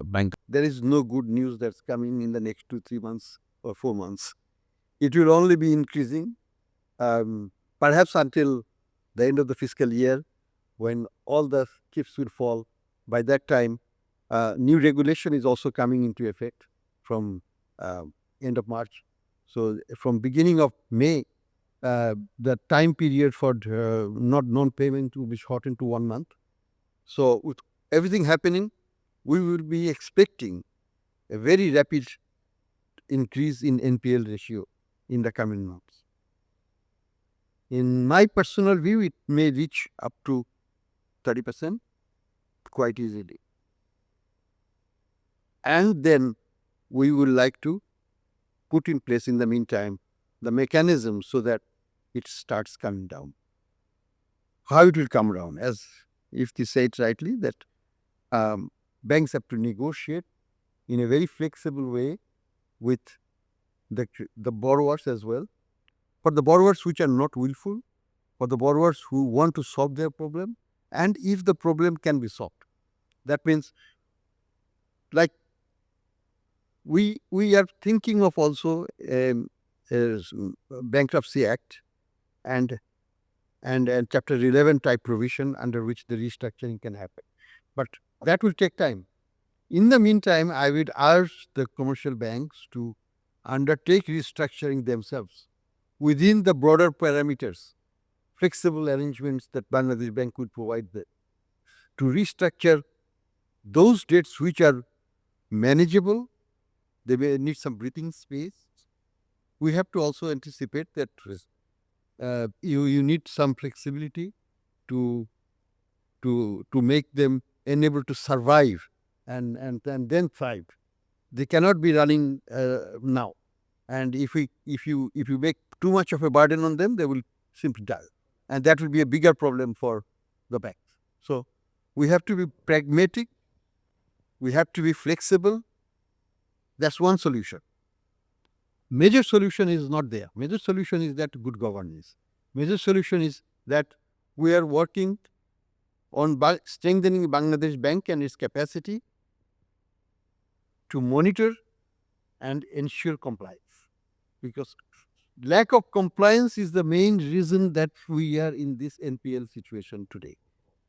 bank. There is no good news that's coming in the next 2-3 months or 4 months. It will only be increasing, perhaps until the end of the fiscal year, when all the chips will fall. By that time, new regulation is also coming into effect from end of March. So from beginning of May, the time period for not non-payment will be shortened to 1 month. So with everything happening, we will be expecting a very rapid increase in NPL ratio in the coming months. In my personal view, it may reach up to 30% quite easily. And then we would like to put in place in the meantime the mechanism so that it starts coming down. How it will come down? As Ifti said rightly, that banks have to negotiate in a very flexible way with the borrowers as well. For the borrowers which are not willful, for the borrowers who want to solve their problem, and if the problem can be solved. That means, like, we are thinking of also Bankruptcy Act and Chapter 11 type provision under which the restructuring can happen. But that will take time. In the meantime, I would urge the commercial banks to undertake restructuring themselves within the broader parameters, flexible arrangements that Bangladesh Bank would provide them, to restructure those debts which are manageable. They may need some breathing space. We have to also anticipate that you need some flexibility to to make them enable to survive and then thrive. They cannot be running now. And if you make too much of a burden on them, they will simply die, and that will be a bigger problem for the banks. So we have to be pragmatic. We have to be flexible. That's one solution. Major solution is not there. Major solution is that good governance. Major solution is that we are working on strengthening Bangladesh Bank and its capacity to monitor and ensure compliance. Because lack of compliance is the main reason that we are in this NPL situation today.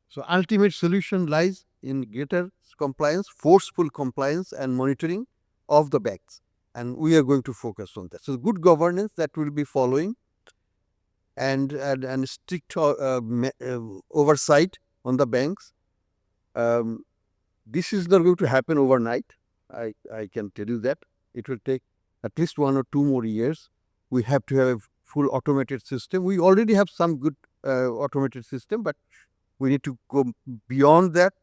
So ultimate solution lies in greater compliance, forceful compliance and monitoring of the banks. And we are going to focus on that. So good governance that will be following and strict oversight on the banks. This is not going to happen overnight. I can tell you that. It will take at least 1 or 2 more years. We have to have a full automated system. We already have some good automated system, but we need to go beyond that.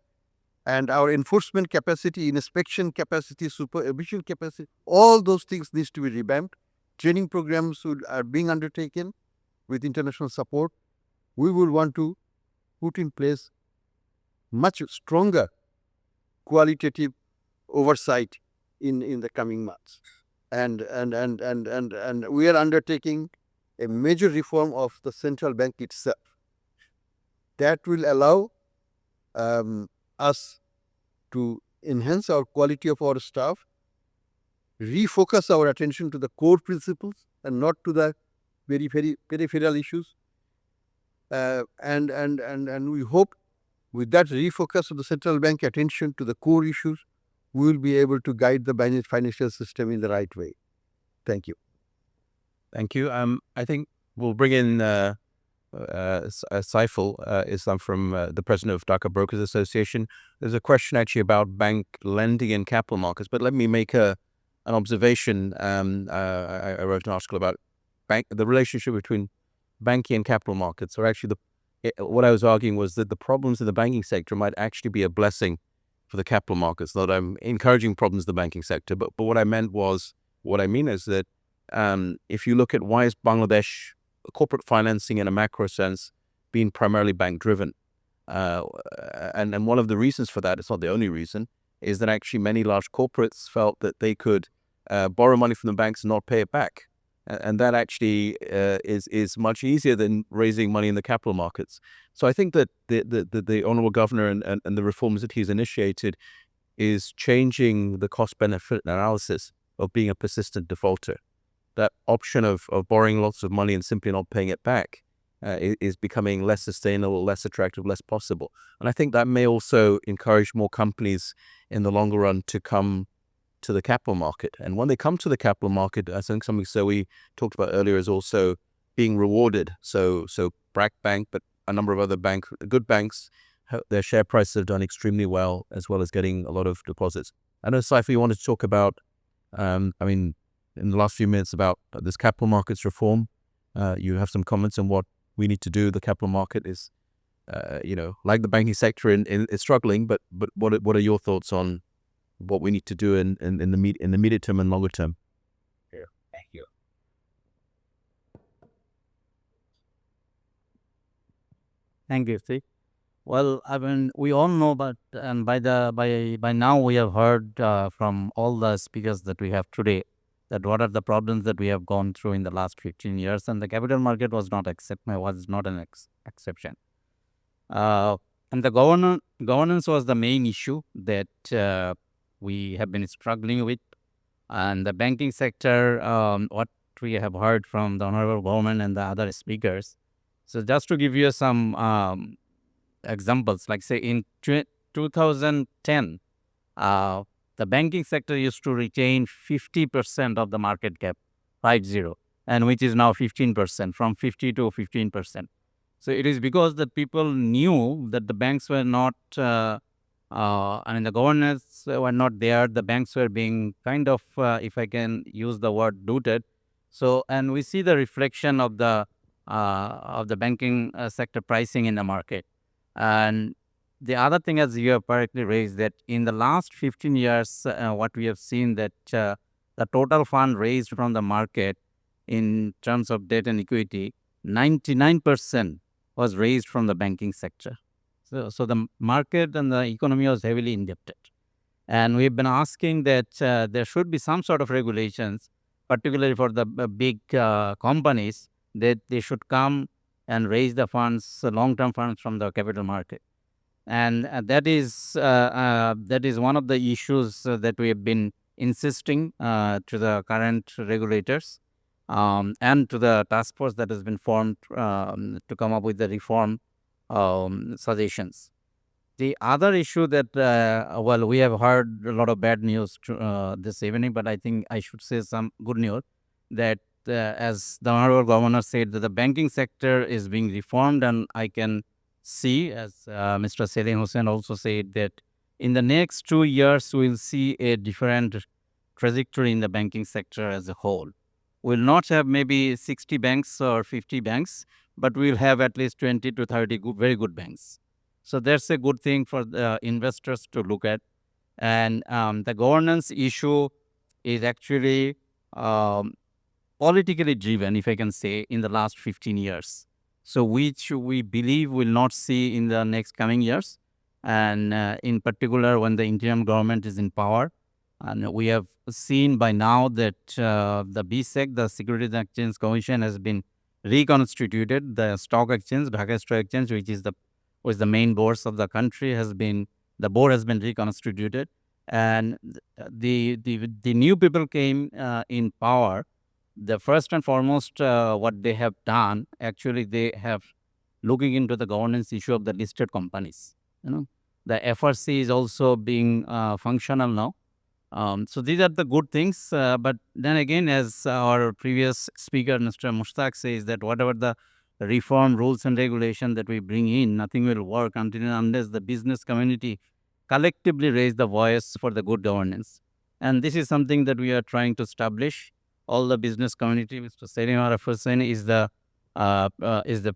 And our enforcement capacity, inspection capacity, supervision capacity, all those things needs to be revamped. Training programs are being undertaken with international support. We will want to put in place much stronger qualitative oversight in the coming months. And we are undertaking a major reform of the central bank itself. That will allow us to enhance our quality of our staff, refocus our attention to the core principles and not to the very peripheral issues. And we hope with that refocus of the central bank attention to the core issues, we will be able to guide the financial system in the right way. Thank you. Thank you. I think we'll bring in Saiful Islam from the president of Dhaka Brokers Association. There's a question actually about bank lending and capital markets, but let me make an observation. I wrote an article about the relationship between banking and capital markets, or actually what I was arguing was that the problems in the banking sector might actually be a blessing for the capital markets. Not I'm encouraging problems in the banking sector, but what I mean is that if you look at why is Bangladesh corporate financing in a macro sense being primarily bank driven, and one of the reasons for that, it's not the only reason, is that actually many large corporates felt that they could borrow money from the banks and not pay it back. And that actually is much easier than raising money in the capital markets. So I think that the Honourable Governor and the reforms that he's initiated is changing the cost-benefit analysis of being a persistent defaulter. That option of borrowing lots of money and simply not paying it back is becoming less sustainable, less attractive, less possible. And I think that may also encourage more companies in the longer run to come to the capital market. And when they come to the capital market, I think something we talked about earlier is also being rewarded. So BRAC Bank, but a number of other good banks, their share prices have done extremely well, as well as getting a lot of deposits. I know, Saiful, you wanted to talk about, in the last few minutes about this capital markets reform. You have some comments on what we need to do. The capital market is, like the banking sector, is struggling. But what are your thoughts on what we need to do in the immediate term and longer term? Yeah, thank you. Thank you, Steve. Well, we all know, but and by now we have heard from all the speakers that we have today that what are the problems that we have gone through in the last 15 years, and the capital market was not an exception. And the governance was the main issue that we have been struggling with, and the banking sector, what we have heard from the Honorable Government and the other speakers. So just to give you some examples, like say in 2010, the banking sector used to retain 50% of the market cap, 50, and which is now 15%, from 50 to 15%. So it is because that people knew that the banks were not, the governance were not there. The banks were being kind of, if I can use the word, looted. So, and we see the reflection of the banking sector pricing in the market. And the other thing, as you have correctly raised, that in the last 15 years, what we have seen that the total fund raised from the market in terms of debt and equity, 99% was raised from the banking sector. So the market and the economy was heavily indebted. And we've been asking that there should be some sort of regulations, particularly for the big companies, that they should come and raise the funds, long-term funds from the capital market. And that is one of the issues that we have been insisting to the current regulators and to the task force that has been formed to come up with the reform suggestions. The other issue that, we have heard a lot of bad news this evening, but I think I should say some good news, that as the Honorable Governor said, that the banking sector is being reformed, and I can see, as Mr. Selim Hussain also said, that in the next 2 years, we'll see a different trajectory in the banking sector as a whole. We'll not have maybe 60 banks or 50 banks, but we'll have at least 20 to 30 very good banks. So that's a good thing for the investors to look at. And the governance issue is actually politically driven, if I can say, in the last 15 years. So which we believe will not see in the next coming years. And in particular, when the interim government is in power. And we have seen by now that the BSEC, the Securities and Exchange Commission, has been reconstituted. The stock exchange, Dhaka Stock Exchange, which is the main boards of the country, the board has been reconstituted, and the new people came in power. The first and foremost, what they have done, actually, they have looking into the governance issue of the listed companies. The FRC is also being functional now. So these are the good things. But then again, as our previous speaker, Mr. Mushtaq, says, that whatever the reform rules and regulation that we bring in, nothing will work until and unless the business community collectively raise the voice for the good governance. And this is something that we are trying to establish. All the business community, Mr. Selim Arif Hussain is the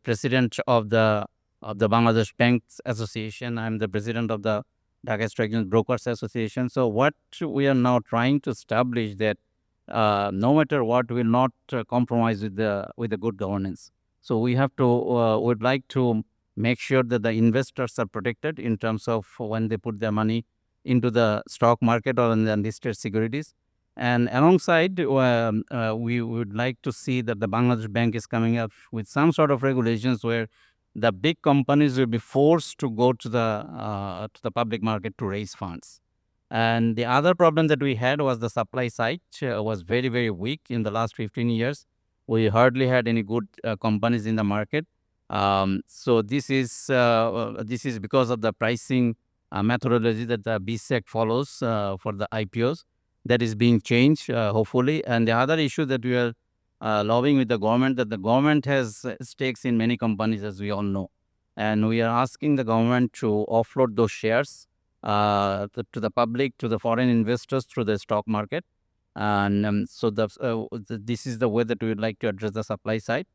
president of the Bangladesh Banks Association. I'm the president of the Dhaka Stock Exchange Brokers Association. So what we are now trying to establish, that no matter what, we will not compromise with the good governance. So we have to would like to make sure that the investors are protected in terms of when they put their money into the stock market or in the listed securities. And alongside, we would like to see that the Bangladesh Bank is coming up with some sort of regulations where the big companies will be forced to go to the public market to raise funds. And the other problem that we had was the supply side was very, very weak in the last 15 years. We hardly had any good companies in the market. So this is because of the pricing methodology that the BSEC follows for the IPOs. That is being changed, hopefully. And the other issue that we are lobbying with the government, that the government has stakes in many companies, as we all know. And we are asking the government to offload those shares to the public, to the foreign investors through the stock market. And so this is the way that we would like to address the supply side.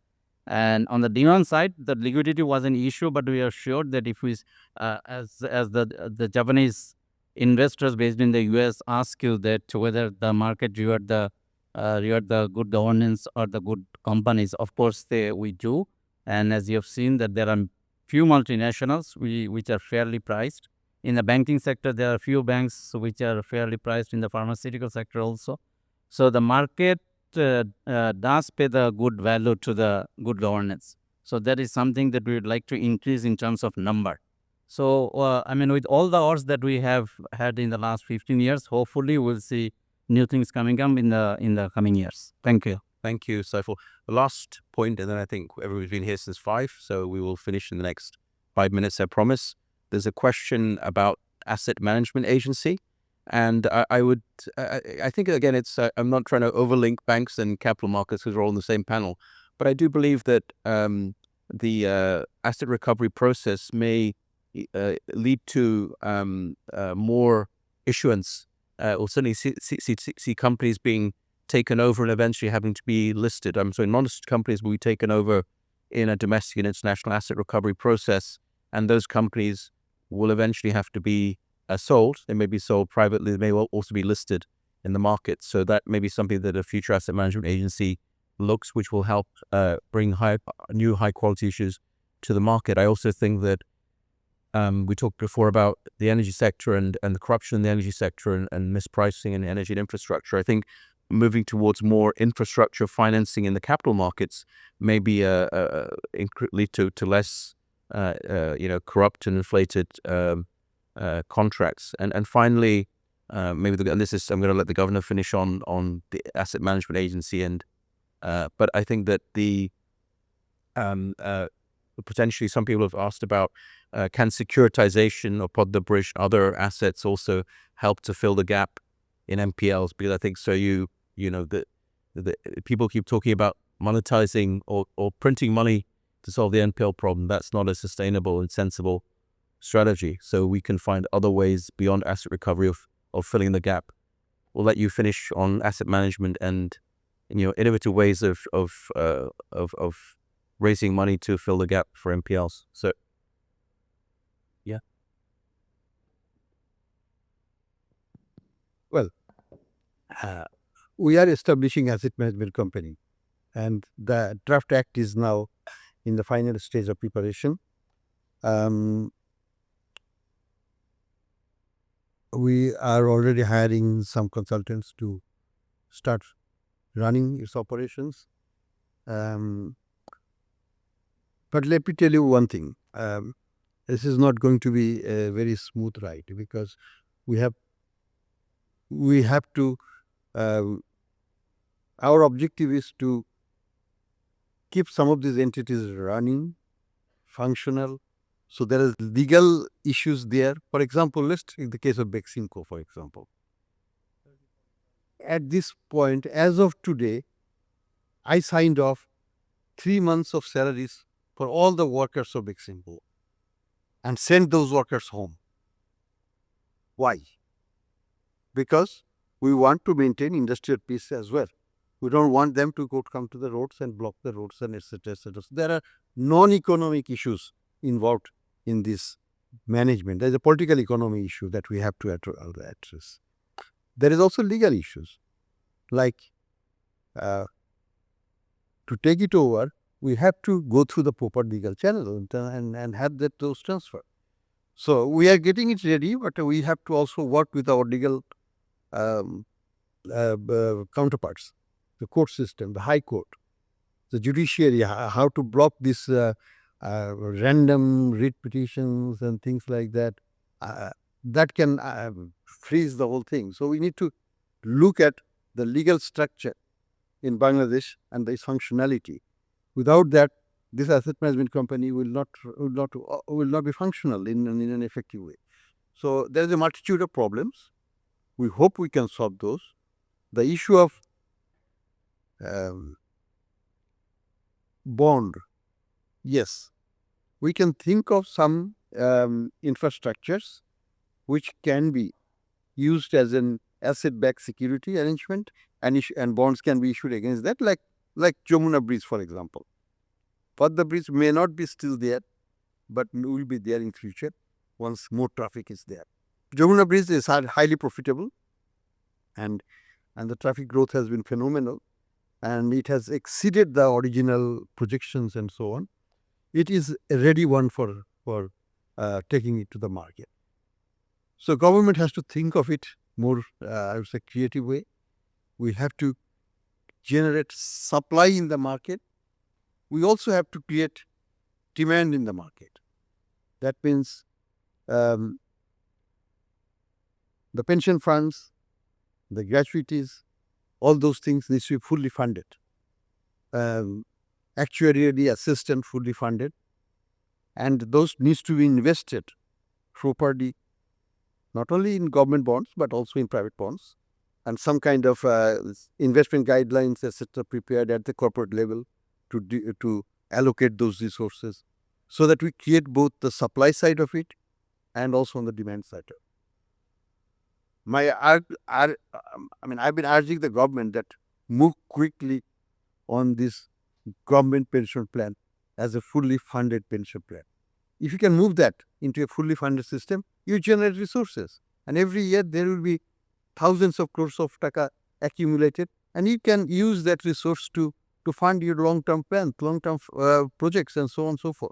And on the demand side, the liquidity was an issue, but we are sure that if we, as the Japanese investors based in the US ask you that whether the market reward the good governance or the good companies, of course we do. And as you have seen, that there are few multinationals which are fairly priced. In the banking sector, there are few banks which are fairly priced, in the pharmaceutical sector also. So the market does pay the good value to the good governance. So that is something that we would like to increase in terms of number. So, with all the odds that we have had in the last 15 years, hopefully we'll see new things coming up in the coming years. Thank you. Thank you, Saiful. The last point, and then I think everybody's been here since 5, so we will finish in the next 5 minutes, I promise. There's a question about asset management agency. And I think, again, it's I'm not trying to overlink banks and capital markets because we're all in the same panel. But I do believe that the asset recovery process may lead to more issuance, or certainly see companies being taken over and eventually having to be listed. So non-listed companies will be taken over in a domestic and international asset recovery process, and those companies will eventually have to be sold. They may be sold privately. They may also be listed in the market. So that may be something that a future asset management agency looks, which will help bring new high quality issues to the market. I also think that we talked before about the energy sector and the corruption in the energy sector and mispricing in energy and infrastructure. I think moving towards more infrastructure financing in the capital markets may be lead to less corrupt and inflated contracts. And finally, maybe and this is, I'm going to let the governor finish on the asset management agency, and but I think that the potentially some people have asked about can securitization or Pod the Bridge, other assets also help to fill the gap in NPLs? Because I think so. The people keep talking about monetizing or printing money to solve the NPL problem. That's not a sustainable and sensible strategy. So we can find other ways beyond asset recovery of filling the gap. We'll let you finish on asset management and innovative ways of raising money to fill the gap for NPLs. So, yeah. Well, we are establishing asset management company, and the draft act is now in the final stage of preparation. We are already hiring some consultants to start running its operations. But let me tell you one thing. This is not going to be a very smooth ride, because we have to, our objective is to keep some of these entities running, functional. So there is legal issues there. For example, let's take the case of Beximco, for example. At this point, as of today, I signed off 3 months of salaries for all the workers of Beximco and sent those workers home. Why? Because we want to maintain industrial peace as well. We don't want them to come to the roads and block the roads and etc. etc. So there are non-economic issues involved in this management. There is a political economy issue that we have to address. There is also legal issues, like to take it over, we have to go through the proper legal channel and have those transfer. So we are getting it ready, but we have to also work with our legal counterparts, the court system, the high court, the judiciary, how to block this random writ petitions and things like that. That can freeze the whole thing. So we need to look at the legal structure in Bangladesh and its functionality. Without that, this asset management company will not be functional in an effective way. So there is a multitude of problems. We hope we can solve those. The issue of bond, yes, we can think of some infrastructures which can be used as an asset-backed security arrangement, and bonds can be issued against that, like Jamuna Bridge, for example. But the bridge may not be still there, but will be there in future once more traffic is there. Jamuna Bridge is highly profitable, and the traffic growth has been phenomenal, and it has exceeded the original projections and so on. It is a ready one for taking it to the market. So government has to think of it more, I would say, creative way. We have to generate supply in the market. We also have to create demand in the market. That means the pension funds, the gratuities, all those things need to be fully funded. Actuarially assistant fully funded, and those needs to be invested properly, not only in government bonds but also in private bonds, and some kind of investment guidelines, etc., prepared at the corporate level to allocate those resources, so that we create both the supply side of it and also on the demand side. I've been urging the government that move quickly on this government pension plan as a fully funded pension plan. If you can move that into a fully funded system, you generate resources. And every year there will be thousands of crores of taka accumulated, and you can use that resource to fund your long-term plans, long-term projects, and so on and so forth.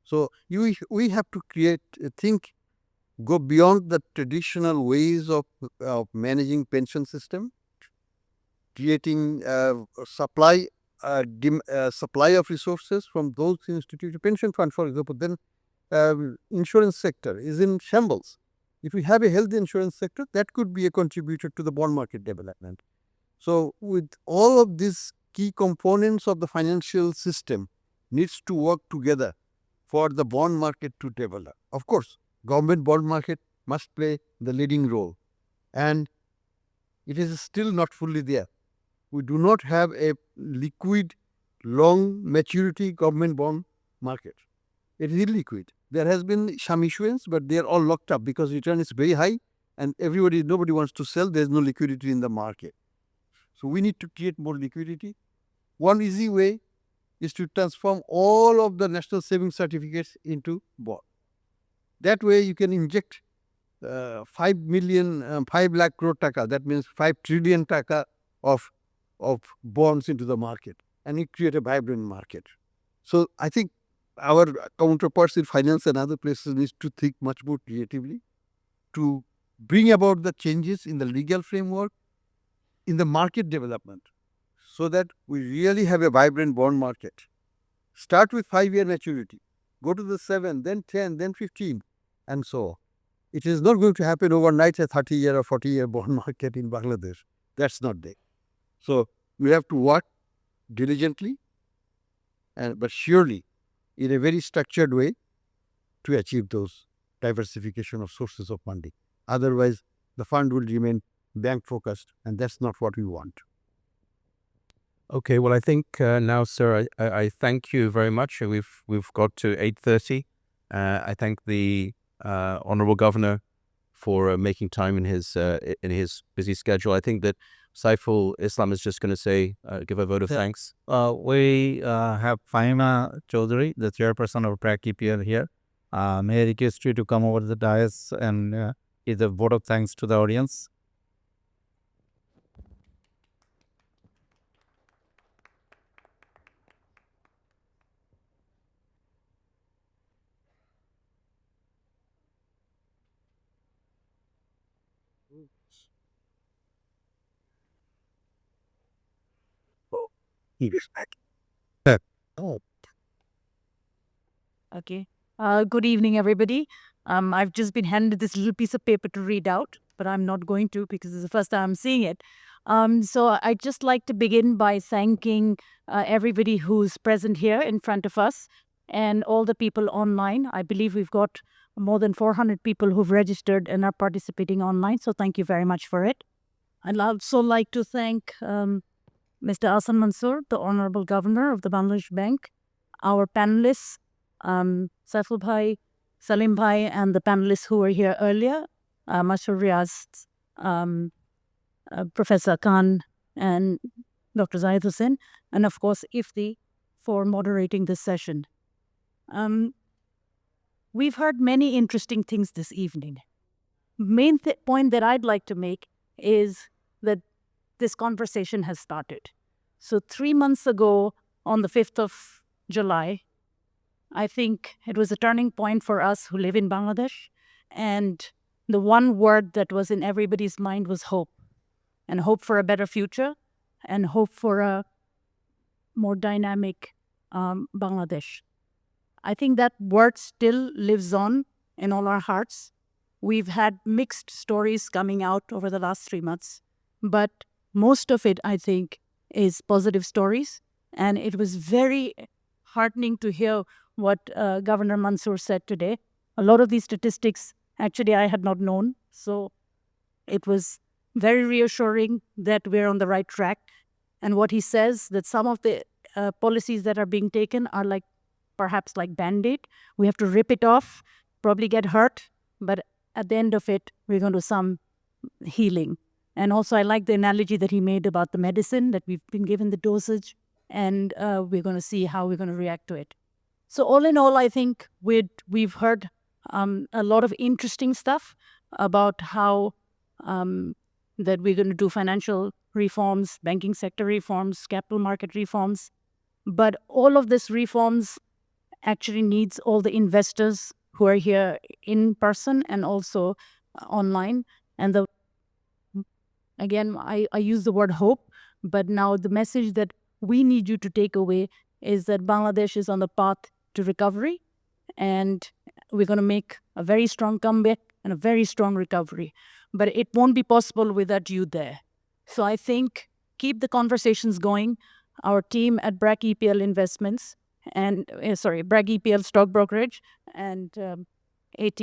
So we have to go beyond the traditional ways of managing pension system, creating supply of resources from those institutions. Pension fund, for example, then insurance sector is in shambles. If we have a healthy insurance sector, that could be a contributor to the bond market development. So with all of these key components of the financial system needs to work together for the bond market to develop. Of course, government bond market must play the leading role, and it is still not fully there. We do not have a liquid, long maturity government bond market. It is illiquid. There has been some issuance, but they are all locked up because return is very high and nobody wants to sell. There is no liquidity in the market. So we need to create more liquidity. One easy way is to transform all of the national savings certificates into bond. That way you can inject 5 lakh crore taka, that means 5 trillion taka of bonds into the market, and you create a vibrant market. So I think our counterparts in finance and other places need to think much more creatively to bring about the changes in the legal framework, in the market development, so that we really have a vibrant bond market. Start with 5-year maturity, go to the 7, then 10, then 15, and so on. It is not going to happen overnight, a 30-year or 40-year bond market in Bangladesh. That's not there. So we have to work diligently, but surely in a very structured way to achieve those diversification of sources of funding. Otherwise, the fund will remain bank focused, and that's not what we want. Okay, well, I think now, sir, I thank you very much. We've got to 8:30. I thank the Honorable Governor for making time in his busy schedule. I think that Saiful Islam is just going to say, give a vote of thanks. We have Fahima Chaudhary, the chairperson of PRAC-EPL here. May I request you to come over the dais and give a vote of thanks to the audience. He is back. Oh. Okay. Good evening, everybody. I've just been handed this little piece of paper to read out, but I'm not going to because it's the first time I'm seeing it. So I'd just like to begin by thanking everybody who's present here in front of us and all the people online. I believe we've got more than 400 people who've registered and are participating online. So thank you very much for it. I'd also like to thank Mr. Ahsan Mansoor, the Honorable Governor of the Bangladesh Bank, our panelists, Saiful Bhai, Salim Bhai, and the panelists who were here earlier, Masur Riaz, Professor Khan, and Dr. Zahid Hussain, and of course, Ifti, for moderating this session. We've heard many interesting things this evening. Main point that I'd like to make is that this conversation has started. So 3 months ago, on the 5th of July, I think it was a turning point for us who live in Bangladesh. And the one word that was in everybody's mind was hope. And hope for a better future, and hope for a more dynamic Bangladesh. I think that word still lives on in all our hearts. We've had mixed stories coming out over the last 3 months, but most of it, I think, is positive stories. And it was very heartening to hear what Governor Mansoor said today. A lot of these statistics, actually, I had not known. So it was very reassuring that we're on the right track. And what he says, that some of the policies that are being taken are perhaps like Band-Aid. We have to rip it off, probably get hurt, but at the end of it, we're going to do some healing. And also, I like the analogy that he made about the medicine, that we've been given the dosage, and we're going to see how we're going to react to it. So all in all, I think we've heard a lot of interesting stuff about how that we're going to do financial reforms, banking sector reforms, capital market reforms. But all of this reforms actually needs all the investors who are here in person and also online. And again, I use the word hope, but now the message that we need you to take away is that Bangladesh is on the path to recovery, and we're going to make a very strong comeback and a very strong recovery. But it won't be possible without you there. So I think keep the conversations going. Our team at BRAC EPL Investments and BRAC EPL Stock Brokerage and AT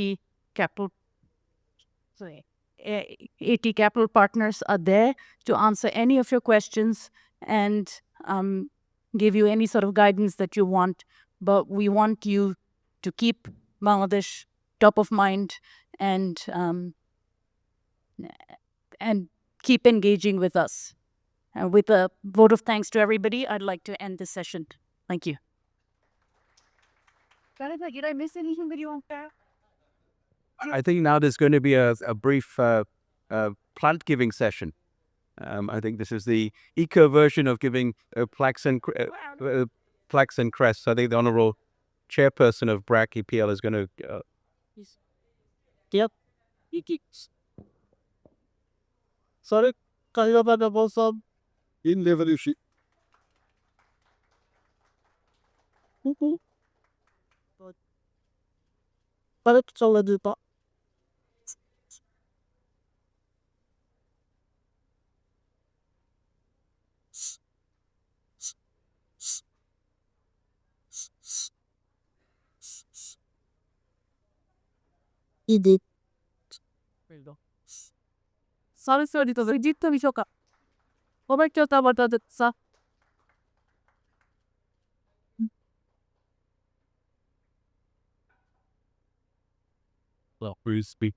Capital, AT Capital Partners are there to answer any of your questions and give you any sort of guidance that you want. But we want you to keep Bangladesh top of mind and keep engaging with us. With a vote of thanks to everybody, I'd like to end this session. Thank you. Did I miss anything that you want to? I think now there's going to be a brief plant giving session. I think this is the eco version of giving plaques and crests. I think the Honourable Chairperson of BRAC EPL is going to. Yep. Sorry, Kahirabad also In revolution. correct চলে দিত Idi. Sorry, to Egitto Vishoka. Come c'è stata volta Well, we speak.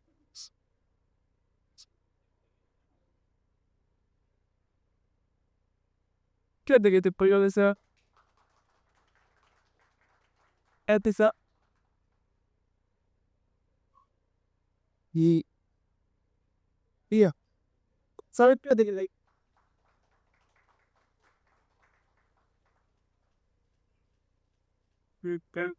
Che che ti voglio dire? E ti sa. Yeah. Sorry, che devi lei. Okay.